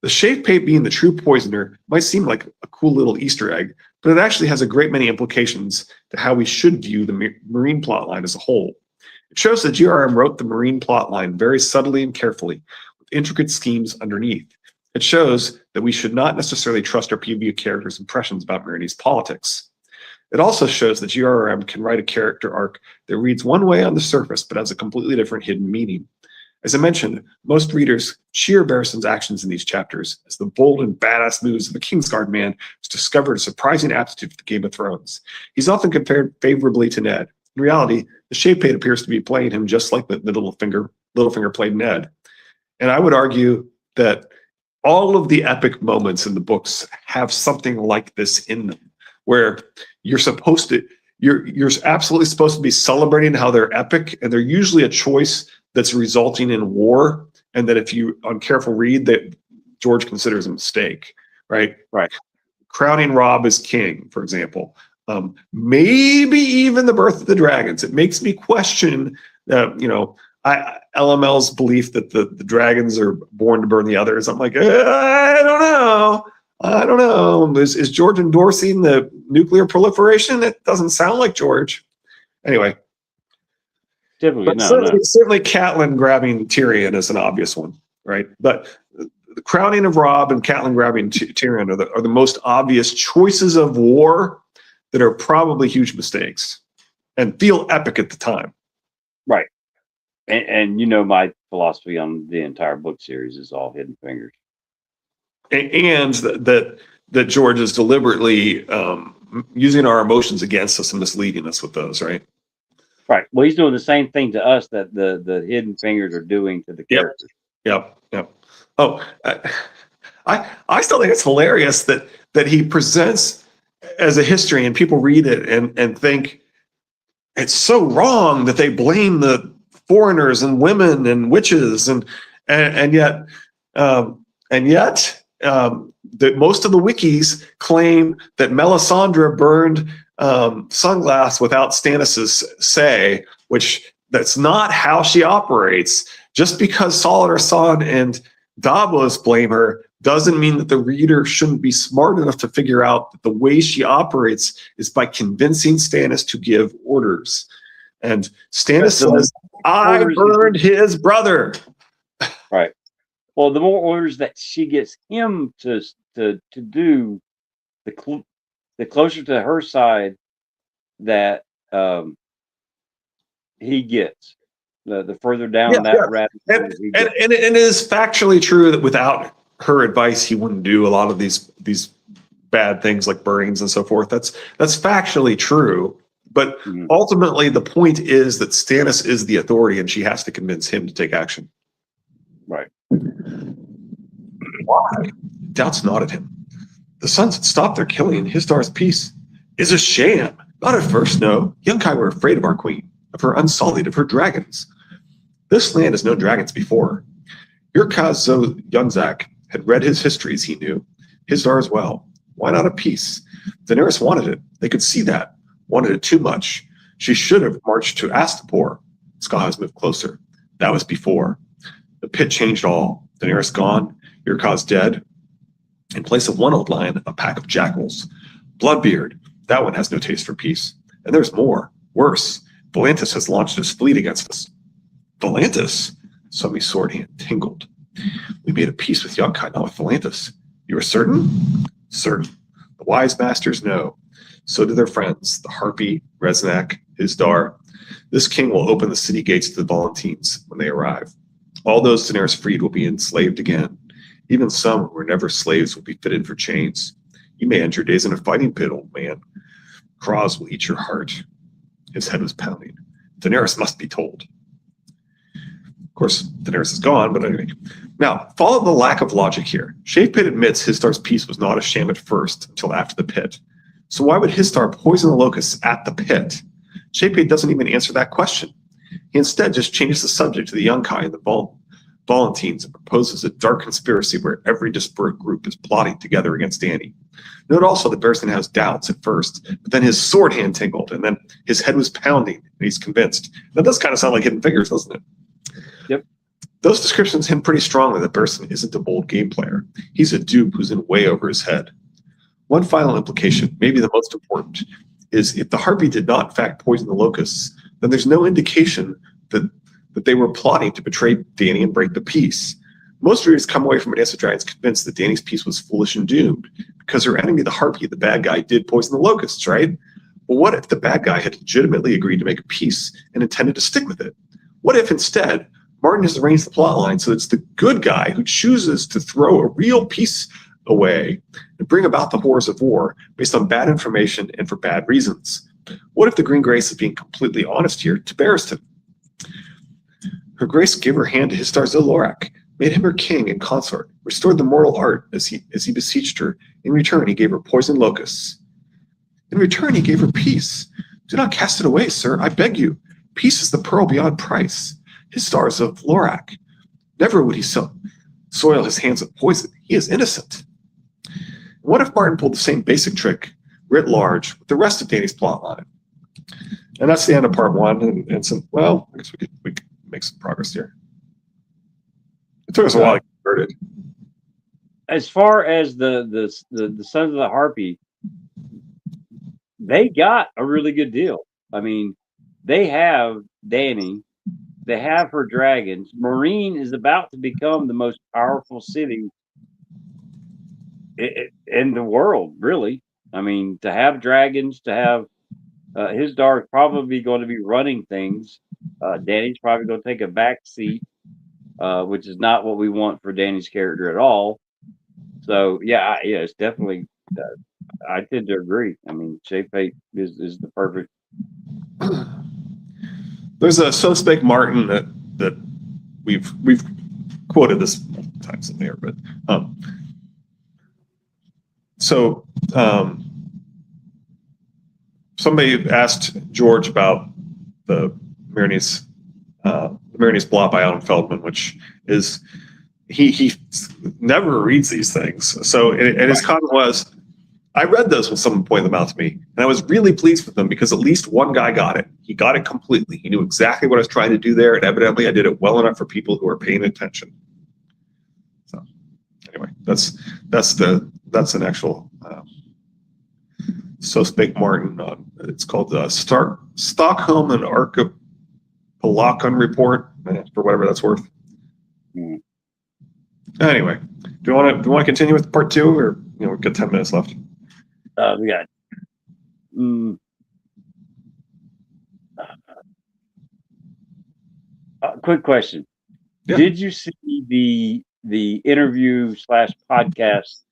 The Shapei being the true poisoner might seem like a cool little Easter egg, but it actually has a great many implications to how we should view the Marine plotline as a whole. It shows that GRM wrote the Marine plotline very subtly and carefully, with intricate schemes underneath. It shows that we should not necessarily trust our POV characters' impressions about Marinese politics. It also shows that GRM can write a character arc that reads one way on the surface, but has a completely different hidden meaning. As I mentioned, most readers cheer Barristan's actions in these chapters as the bold and badass moves of the Kingsguard man who's discovered a surprising aptitude for Game of Thrones. He's often compared favorably to Ned. In reality, the Shapei appears to be playing him just like the Littlefinger played Ned. And I would argue that all of the epic moments in the books have something like this in them, where you're absolutely supposed to be celebrating how they're epic, and they're usually a choice that's resulting in war, and that if you on careful read that George considers a mistake, right? Right. Crowning Robb as king, for example. Maybe even the birth of the dragons. It makes me question, LML's belief that the dragons are born to burn the others. I'm like, I don't know. Is George endorsing the nuclear proliferation? It doesn't sound like George. Anyway. Typically, certainly Catelyn grabbing Tyrion is an obvious one, right? But the crowning of Robb and Catelyn grabbing Tyrion are the most obvious choices of war that are probably huge mistakes and feel epic at the time. Right. And my philosophy on the entire book series is all hidden fingers. And that George is deliberately using our emotions against us and misleading us with those, right? Right. Well, he's doing the same thing to us that the hidden fingers are doing to the characters. Yep. Oh, I still think it's hilarious that he presents as a history and people read it and think it's so wrong that they blame the foreigners and women and witches and yet that most of the wikis claim that Melisandre burned Sunglass without Stannis's say, which that's not how she operates. Just because Salladhor Saan and Davos blame her doesn't mean that the reader shouldn't be smart enough to figure out that the way she operates is by convincing Stannis to give orders. And Stannis says, I burned his brother. Right. Well, the more orders that she gets him to do, the closer to her side that he gets. The further down that rabbit hole he gets. And it is factually true that without her advice, he wouldn't do a lot of these bad things like burnings and so forth. That's factually true. But ultimately, the point is that Stannis is the authority, and she has to convince him to take action. Right. Why? Doubts not at him. The sons had stopped their killing, and Hizdahr's peace is a sham. Not at first, no. Yunkai were afraid of our queen, of her Unsullied, of her dragons. This land has known dragons before. Your Kazo Yunzak had read his histories, he knew. Hisar as well. Why not a peace? Daenerys wanted it. They could see that. Wanted it too much. She should have marched to Astapor. Skahaz moved closer. That was before. The pit changed all. Daenerys gone. Yurkaz dead. In place of one old lion, a pack of jackals. Bloodbeard. That one has no taste for peace. And there's more. Worse. Volantis has launched his fleet against us. Volantis? Summi's sword hand tingled. We made a peace with Yunkai, not with Volantis. You are certain? Certain. The wise masters know. So do their friends, the Harpy, Reznak, Hisdar. This king will open the city gates to the Volantines when they arrive. All those Daenerys freed will be enslaved again. Even some who were never slaves will be fitted for chains. You may end your days in a fighting pit, old man. Kraz will eat your heart. His head was pounding. Daenerys must be told. Of course, Daenerys is gone, but anyway. Now, follow the lack of logic here. Shave Pit admits Histar's peace was not a sham at first until after the pit. So why would Histar poison the locusts at the pit? Shave Pit doesn't even answer that question. He instead just changes the subject to the Yunkai and the Volantines and proposes a dark conspiracy where every disparate group is plotting together against Dany. Note also that Barristan has doubts at first, but then his sword hand tingled, and then his head was pounding, and he's convinced. That does kind of sound like Hidden Figures, doesn't it? Yep. Those descriptions hint pretty strongly that Barristan isn't a bold game player. He's a dupe who's in way over his head. One final implication, maybe the most important, is if the Harpy did not in fact poison the locusts, then there's no indication that they were plotting to betray Dany and break the peace. Most readers come away from Dance of Dragons convinced that Dany's peace was foolish and doomed, because her enemy, the Harpy, the bad guy, did poison the locusts, right? Well, what if the bad guy had legitimately agreed to make a peace and intended to stick with it? What if instead Martin has arranged the plot line so it's the good guy who chooses to throw a real peace away and bring about the horrors of war based on bad information and for bad reasons? What if the Green Grace is being completely honest here to Barristan? Her grace gave her hand to Histar Zelorak, made him her king and consort, restored the moral art as he beseeched her. In return, he gave her poisoned locusts. In return, he gave her peace. Do not cast it away, sir, I beg you. Peace is the pearl beyond price. Histar is of Lorak. Never would he soil his hands with poison. He is innocent. What if Martin pulled the same basic trick, writ large, with the rest of Dany's plotline? And that's the end of part one. And some, well, I guess we could make some progress here. It took us a while to get started. As far as the Sons of the Harpy, they got a really good deal. I mean, they have Dany, they have her dragons. Marine is about to become the most powerful city in the world, really. I mean, to have dragons, to have Hisdar is probably going to be running things. Dany's probably going to take a back seat, which is not what we want for Dany's character at all. So yeah, it's definitely. I tend to agree. I mean, Shave Pate is the perfect. There's a So Spake Martin that we've quoted this multiple times in there, but somebody asked George about the Marinese Blot by Adam Feldman, which is he never reads these things. So and his comment was, I read those when someone pointed them out to me, and I was really pleased with them because at least one guy got it. He got it completely. He knew exactly what I was trying to do there, and evidently I did it well enough for people who are paying attention. So anyway, that's an actual So Spake Martin. It's called the Stockholm and Archipelagon Report, for whatever that's worth. Mm. Anyway, do you want to continue with part two, or we've got 10 minutes left? We got. Quick question: Yeah. Did you see the interview / podcast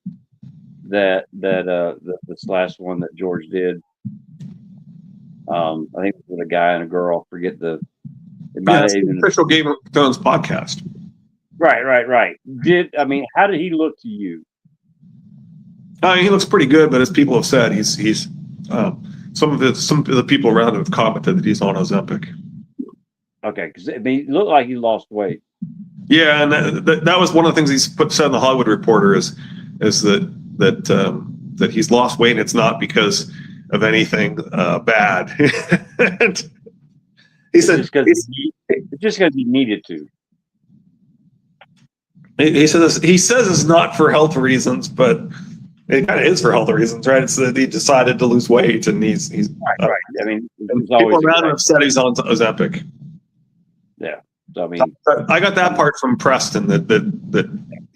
that this last one that George did? I think it was a guy and a girl. Forget the. It might It's even the official Game of Thrones podcast. Right. How did he look to you? He looks pretty good, but as people have said, he's some of the people around him have commented that he's on Ozempic. Okay, because it looked like he lost weight. Yeah, and that was one of the things said in the Hollywood Reporter is that he's lost weight, and it's not because of anything bad. He said it's just because he needed to. He says it's not for health reasons, but it kind of is for health reasons, right? It's that he decided to lose weight, and he's right. I mean, people around him have said he's on Ozempic. Yeah. So I mean, I got that part from Preston that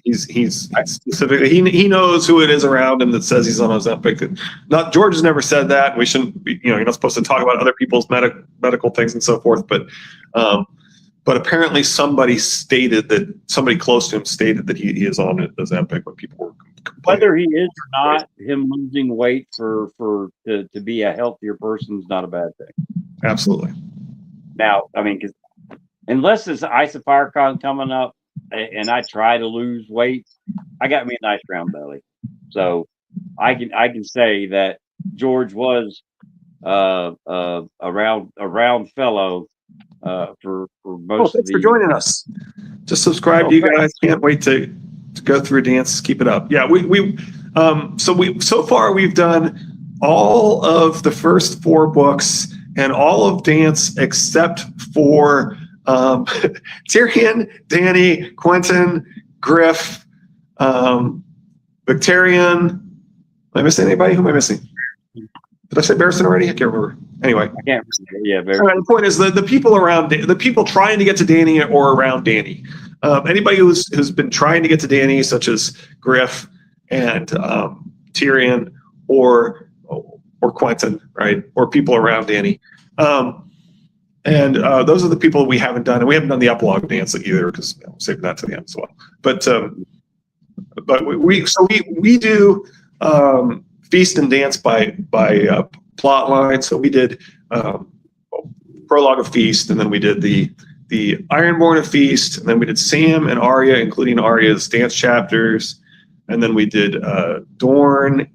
he's specifically he knows who it is around him that says he's on Ozempic. Not George has never said that. We shouldn't be, you're not supposed to talk about other people's medical things and so forth. But apparently somebody close to him stated that he is on Ozempic when people were complaining. Whether he is or not, him losing weight to be a healthier person is not a bad thing. Absolutely. Now, I mean, because unless it's ISOFIRECon coming up and I try to lose weight, I got me a nice round belly. So I can say that George was a round fellow for most of the. Thanks for joining us. Just subscribe to you guys. Can't wait to go through a dance. Keep it up. Yeah, so far we've done all of the first 4 books and all of dance except for Tyrion, Danny, Quentin, Griff, Victorian. Am I missing anybody? Who am I missing? Did I say Barristan already? I can't remember. Anyway, I can't remember. Yeah, the point is the people around the people trying to get to Danny or around Danny. Anybody who's been trying to get to Danny, such as Griff and Tyrion or Quentin, right, or people around Danny. And those are the people we haven't done, and we haven't done the epilogue dance either because we're saving that to the end as well. But we do feast and dance by plot line. So we did prologue of Feast, and then we did the Ironborn of Feast, and then we did Sam and Arya, including Arya's dance chapters, and then we did Dorne,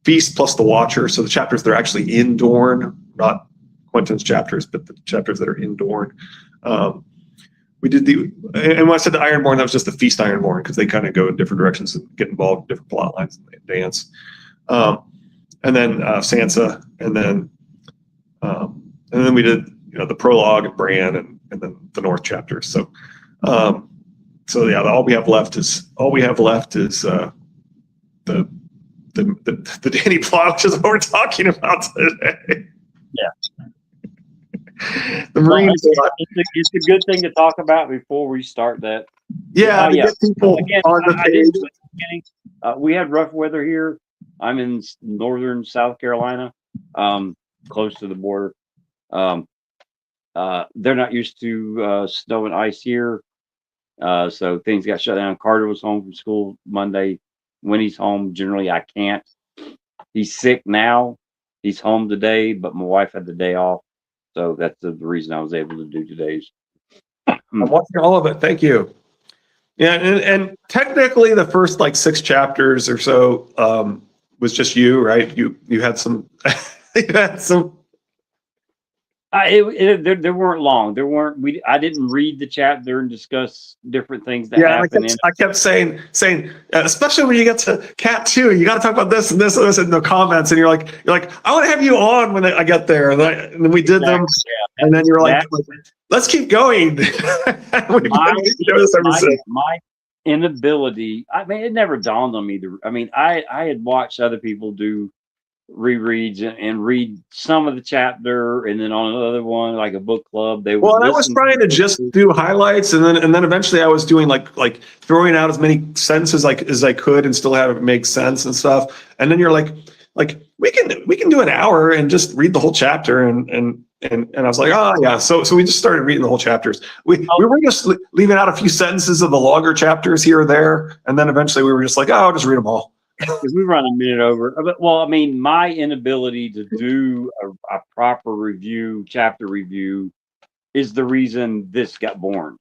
Feast plus the Watcher. So the chapters that are actually in Dorne, not Quentin's chapters, but the chapters that are in Dorne. We did and when I said the Ironborn, that was just the Feast Ironborn because they kind of go in different directions and get involved in different plot lines and dance. And then Sansa, and then we did the prologue and Bran, and then the North chapters. So yeah, all we have left is the Danny plot, which is what we're talking about today. Yeah. The Marine plot. It's a good thing to talk about before we start that. Yeah, to get people on the page. We had rough weather here. I'm in northern South Carolina, close to the border. They're not used to snow and ice here, so things got shut down. Carter was home from school Monday. When he's home, generally I can't. He's sick now. He's home today, but my wife had the day off, so that's the reason I was able to do today's. I'm watching all of it. Thank you. Yeah, and technically the first 6 chapters or so was just you, right? You had some. You had some. They weren't long. I didn't read the chapter and discuss different things that happened. I kept saying, especially when you get to Cat 2, you got to talk about this and this and this in the comments, and you're like, I want to have you on when I get there, and then we did them, and then you're like, let's keep going. My inability. I mean, it never dawned on me. I had watched other people do rereads and read some of the chapter, and then on another one, like a book club, I was trying to just do highlights, and then eventually I was doing like throwing out as many sentences as I could and still have it make sense and stuff. And then you're like we can do an hour and just read the whole chapter, and I was like, oh yeah. So we just started reading the whole chapters. We were just leaving out a few sentences of the longer chapters here or there, and then eventually we were just like, oh, I'll just read them all. We run a minute over. Well, I mean, my inability to do a proper chapter review, is the reason this got born.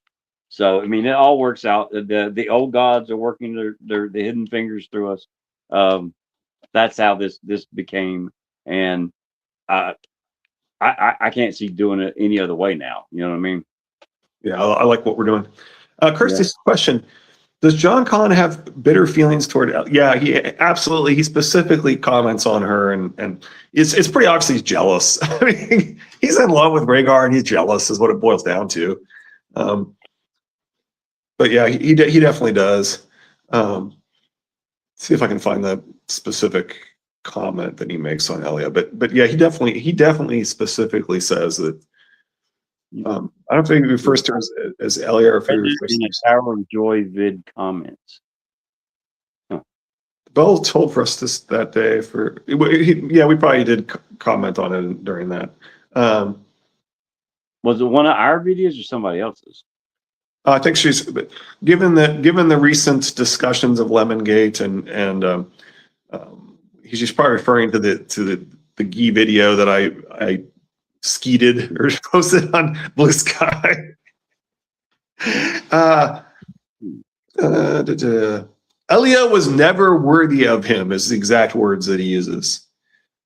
So, I mean, it all works out. The old gods are working their hidden fingers through us. That's how this became, and I can't see doing it any other way now. You know what I mean? Yeah, I like what we're doing. Kirsty's question: does John Conn have bitter feelings toward? Yeah, he absolutely. He specifically comments on her, and it's pretty obvious he's jealous. I mean, he's in love with Rhaegar, and he's jealous, is what it boils down to. But yeah, he definitely does. See if I can find the specific comment that he makes on Elia. But yeah, he definitely specifically says that. I don't think he refers to her as Elia, or if he refers in to the Tower of Joy vid comments. Bell told for us this that day. We probably did comment on it during that. Was it one of our videos or somebody else's? I think she's given the recent discussions of Lemongate and she's probably referring to the Gee video that I skeeted or posted on Blue Sky. Elia was never worthy of him, is the exact words that he uses.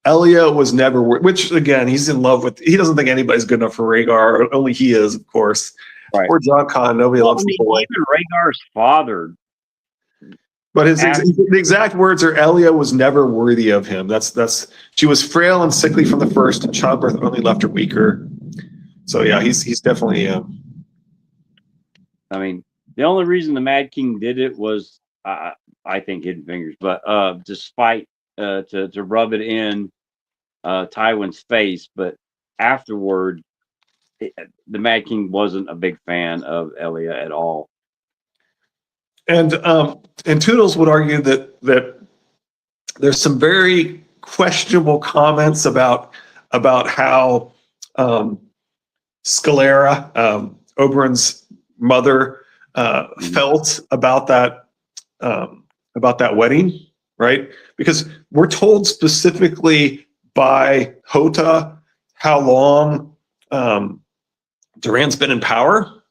Elia was never which again, he's in love with. He doesn't think anybody's good enough for Rhaegar. Only he is, of course. Right. Poor John Conn. Nobody loves the boy. Even Rhaegar's father. But the exact words are, Elia was never worthy of him. That's she was frail and sickly from the first, and childbirth only left her weaker. So yeah, he's definitely. I mean, the only reason the Mad King did it was, I think, hidden fingers, but to spite, to rub it in Tywin's face. But afterward, the Mad King wasn't a big fan of Elia at all. And Toodles would argue that there's some very questionable comments about how Scalera, Oberyn's mother, felt about that wedding, right? Because we're told specifically by Hota how long Duran's been in power,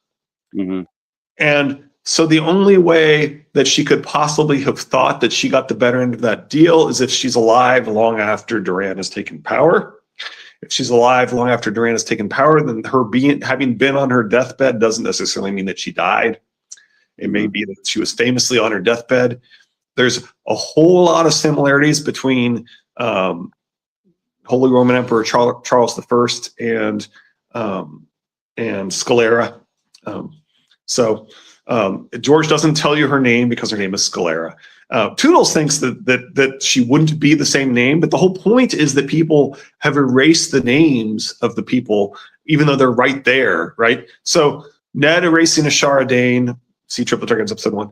and so the only way that she could possibly have thought that she got the better end of that deal is if she's alive long after Duran has taken power. If she's alive long after Duran has taken power, then her having been on her deathbed doesn't necessarily mean that she died. It may be that she was famously on her deathbed. There's a whole lot of similarities between Holy Roman Emperor Charles I and Scalera. George doesn't tell you her name because her name is Scalera. Toodles thinks that she wouldn't be the same name, but the whole point is that people have erased the names of the people, even though they're right there, right? So Ned erasing Ashara Dane, see Triple Dragons episode 1.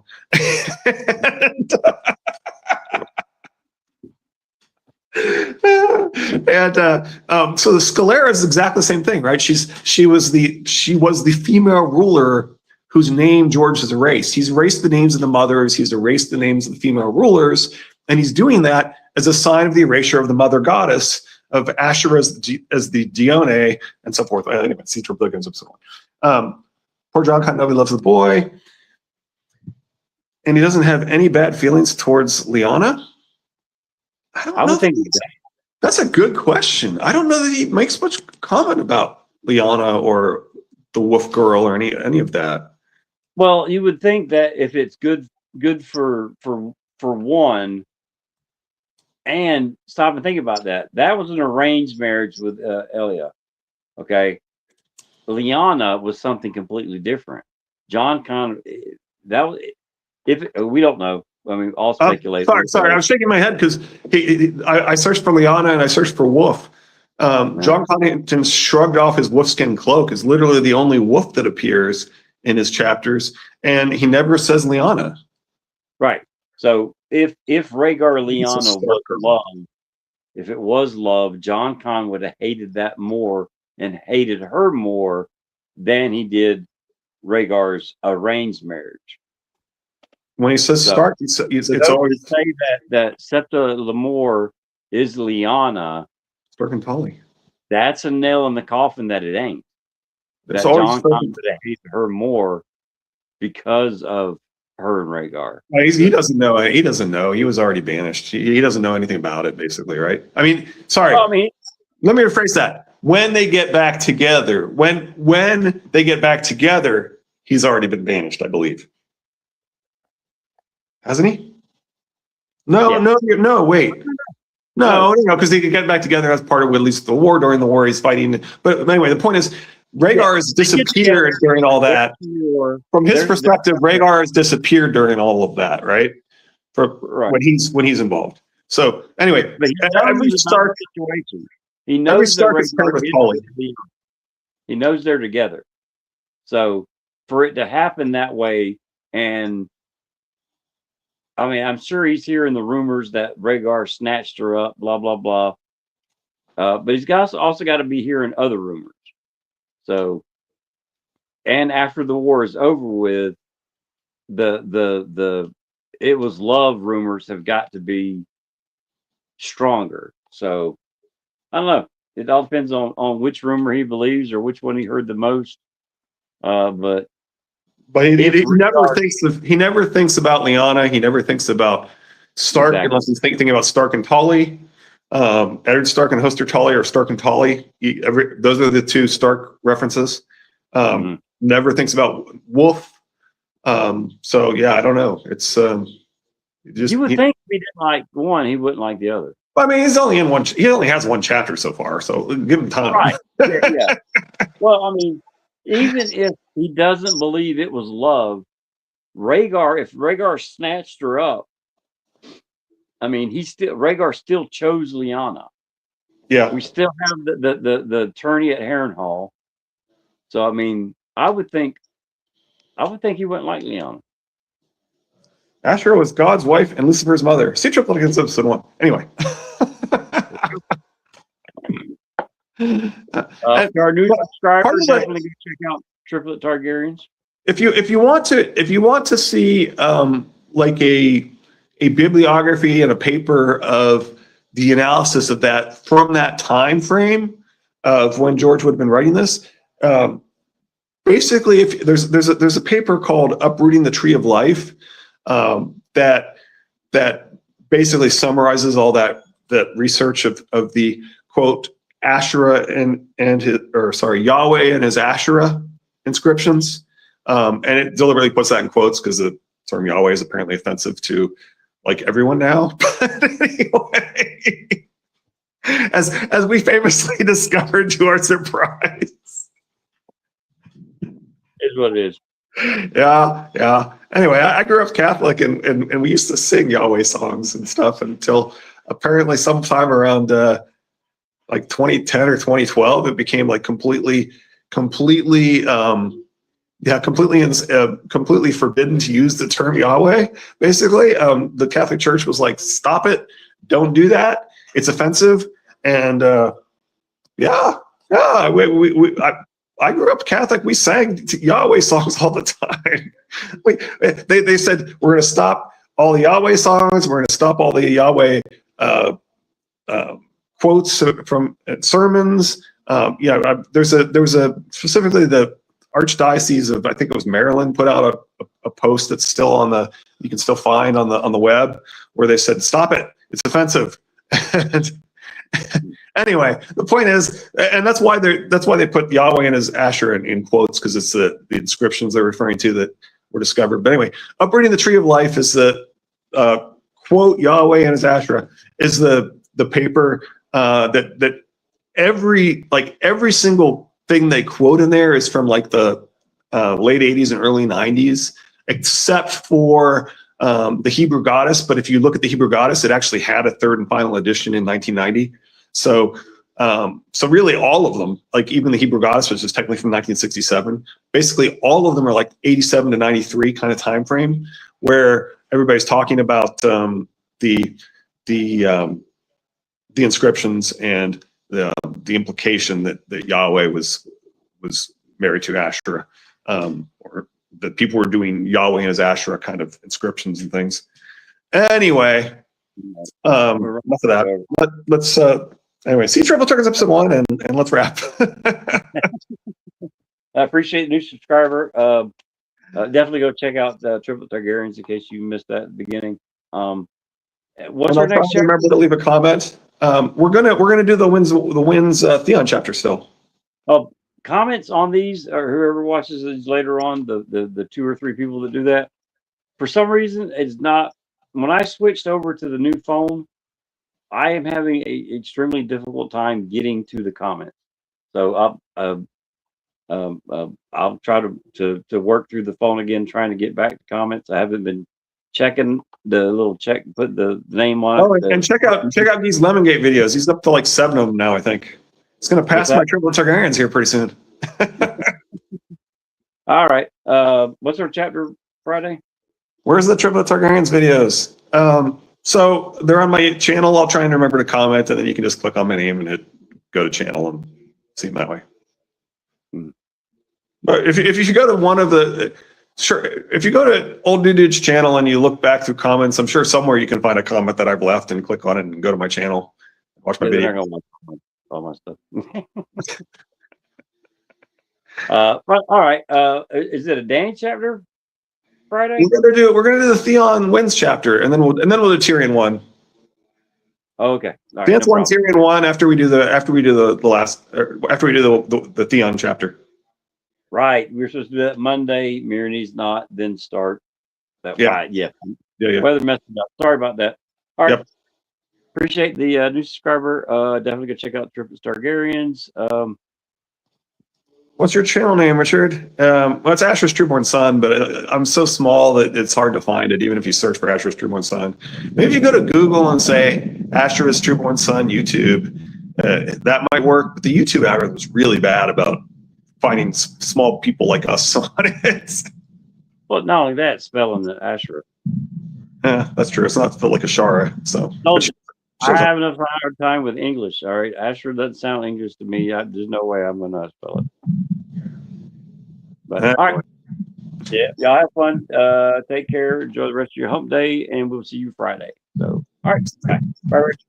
So the Scalera is exactly the same thing, right? She was the female ruler whose name George has erased. He's erased the names of the mothers, he's erased the names of the female rulers, and he's doing that as a sign of the erasure of the mother goddess, of Asherah as the Dione, and so forth. Anyway, see Triple Dragons episode 1. Poor John Conn nobody loves the boy, and he doesn't have any bad feelings towards Lyanna. I would think that's a good question. I don't know that he makes much comment about Lyanna or the Wolf Girl or any of that. Well, you would think that if it's good for one, and stop and think about that. That was an arranged marriage with Elia. Okay, Lyanna was something completely different. John Conn, that was, if we don't know. I mean, all speculation. Sorry, I was shaking my head because I searched for Lyanna and I searched for Wolf. John Connington shrugged off his wolfskin cloak is literally the only wolf that appears in his chapters, and he never says Lyanna. Right. So if Rhaegar Lyanna was love, if it was love, John Conn would have hated that more and hated her more than he did Rhaegar's arranged marriage. When he says Stark, it's always to say that Septa Lemore is Lyanna. Stark and Tully. That's a nail in the coffin that it ain't. It's that always John Conn would have hated her more because of her and Rhaegar. He doesn't know. He doesn't know. He was already banished. He doesn't know anything about it, basically, right? I mean, sorry. Well, I mean, let me rephrase that. When they get back together, when they get back together, he's already been banished, I believe. Hasn't he? No, Yeah. no, wait. No, because they could get back together as part of at least the war. During the war, he's fighting. But anyway, the point is, Rhaegar has disappeared during all that. From his perspective, Rhaegar has disappeared during all of that, right? When he's involved. So anyway, but every Stark situation, he knows every Stark is kind of Tully. He knows they're together. So for it to happen that way, and I mean, I'm sure he's hearing the rumors that Rhaegar snatched her up, blah blah blah. But he's also got to be hearing other rumors. So, and after the war is over with, the it was love rumors have got to be stronger. So I don't know. It all depends on which rumor he believes or which one he heard the most. But he never thinks about Lyanna. He never thinks about Stark unless he's thinking about Stark and Tully. Eddard Stark and Hoster Tully, or Stark and Tully. Those are the two Stark references. Never thinks about Wolf. So yeah, I don't know. It's you would think if he didn't like one, he wouldn't like the other. I mean, he's only in one. He only has one chapter so far, so give him time. Right. Yeah. Well, I mean, even if he doesn't believe it was love, if Rhaegar snatched her up, I mean, Rhaegar still chose Lyanna. Yeah. We still have the tourney at Harrenhal. So I mean, I would think he wouldn't like Lyanna. Asher was God's wife and Lucifer's mother. See Triplet against episode 1. Anyway. Our new subscribers definitely go check out Triplet Targaryens. If you want to see like a bibliography and a paper of the analysis of that from that time frame of when George would have been writing this, basically, if there's a paper called "Uprooting the Tree of Life" that basically summarizes all that research of the quote Asherah Yahweh and his Asherah inscriptions, and it deliberately puts that in quotes because the term Yahweh is apparently offensive to like everyone now. But anyway, as we famously discovered to our surprise. Is what it is. Yeah. Anyway, I grew up Catholic and we used to sing Yahweh songs and stuff until apparently sometime around like 2010 or 2012, it became like completely completely forbidden to use the term Yahweh. Basically, the Catholic Church was like, "Stop it! Don't do that. It's offensive." And I grew up Catholic. We sang Yahweh songs all the time. They said we're going to stop all the Yahweh songs. We're going to stop all the Yahweh quotes from sermons. There was a specifically the Archdiocese of, I think it was Maryland, put out a post that's still you can still find on the web, where they said, "Stop it! It's offensive." Anyway, the point is, and that's why they put Yahweh and his Asher in quotes, because it's the inscriptions they're referring to that were discovered. But anyway, Uprooting the Tree of Life is the quote Yahweh and his Asherah is the paper that every single thing they quote in there is from like the late 80s and early 90s, except for the Hebrew Goddess. But if you look at the Hebrew Goddess, it actually had a third and final edition in 1990. So really all of them, like even the Hebrew Goddess, which is technically from 1967, basically all of them are like 87 to 93 kind of time frame, where everybody's talking about the inscriptions and the implication that Yahweh was married to Asherah, or that people were doing Yahweh and his Asherah kind of inscriptions and things. Anyway, enough of that. Let's anyway, see Triple Turkins episode 1 and let's wrap. I appreciate the new subscriber. Definitely go check out Triple Targaryens in case you missed that at the beginning. What's our next chapter? Remember to leave a comment. We're gonna do the Winds Theon chapter still. Oh, comments on these, or whoever watches these later on, the 2 or 3 people that do that, for some reason, it's not. When I switched over to the new phone, I am having a extremely difficult time getting to the comments. So I'll try to work through the phone again, trying to get back to comments. I haven't been checking the little put the name on Oh, it. and check out these Lemongate videos. He's up to like 7 of them now, I think. It's going to pass my Triple Targaryens here pretty soon. All right. What's our chapter Friday? Where's the Triple Targaryens videos? So they're on my channel. I'll try and remember to comment, and then you can just click on my name and hit go to channel and see them that way. But if you go to one of the if you go to Old Dude's channel and you look back through comments, I'm sure somewhere you can find a comment that I've left and click on it and go to my channel, watch my video. All my stuff. All right. Is it a Danny chapter Friday? We're gonna do the Theon wins chapter, and then we'll do Tyrion one. Oh, okay. All right, Dance one, Tyrion one after we do the Theon chapter. Right. We're supposed to do that Monday. Myrnie's not, then start that. Yeah. Right. Yeah. Yeah. Weather messed up. Sorry about that. All right. Yep. Appreciate the new subscriber. Definitely go check out Triple Targaryens. What's your channel name, Richard? Well, it's Asher's Trueborn Son, but I'm so small that it's hard to find it, even if you search for Asher's Trueborn Son. Maybe you go to Google and say Asher's Trueborn Son YouTube. That might work, but the YouTube algorithm is really bad about finding small people like us on it. Well, not only that, spelling the Asher. Yeah, that's true. It's not spelled like a Shara. So no, I have enough hard time with English. All right, Asher doesn't sound English to me. There's no way I'm going to spell it. But all right, yeah, y'all have fun. Take care. Enjoy the rest of your hump day, and we'll see you Friday. So, all right, bye, Rich.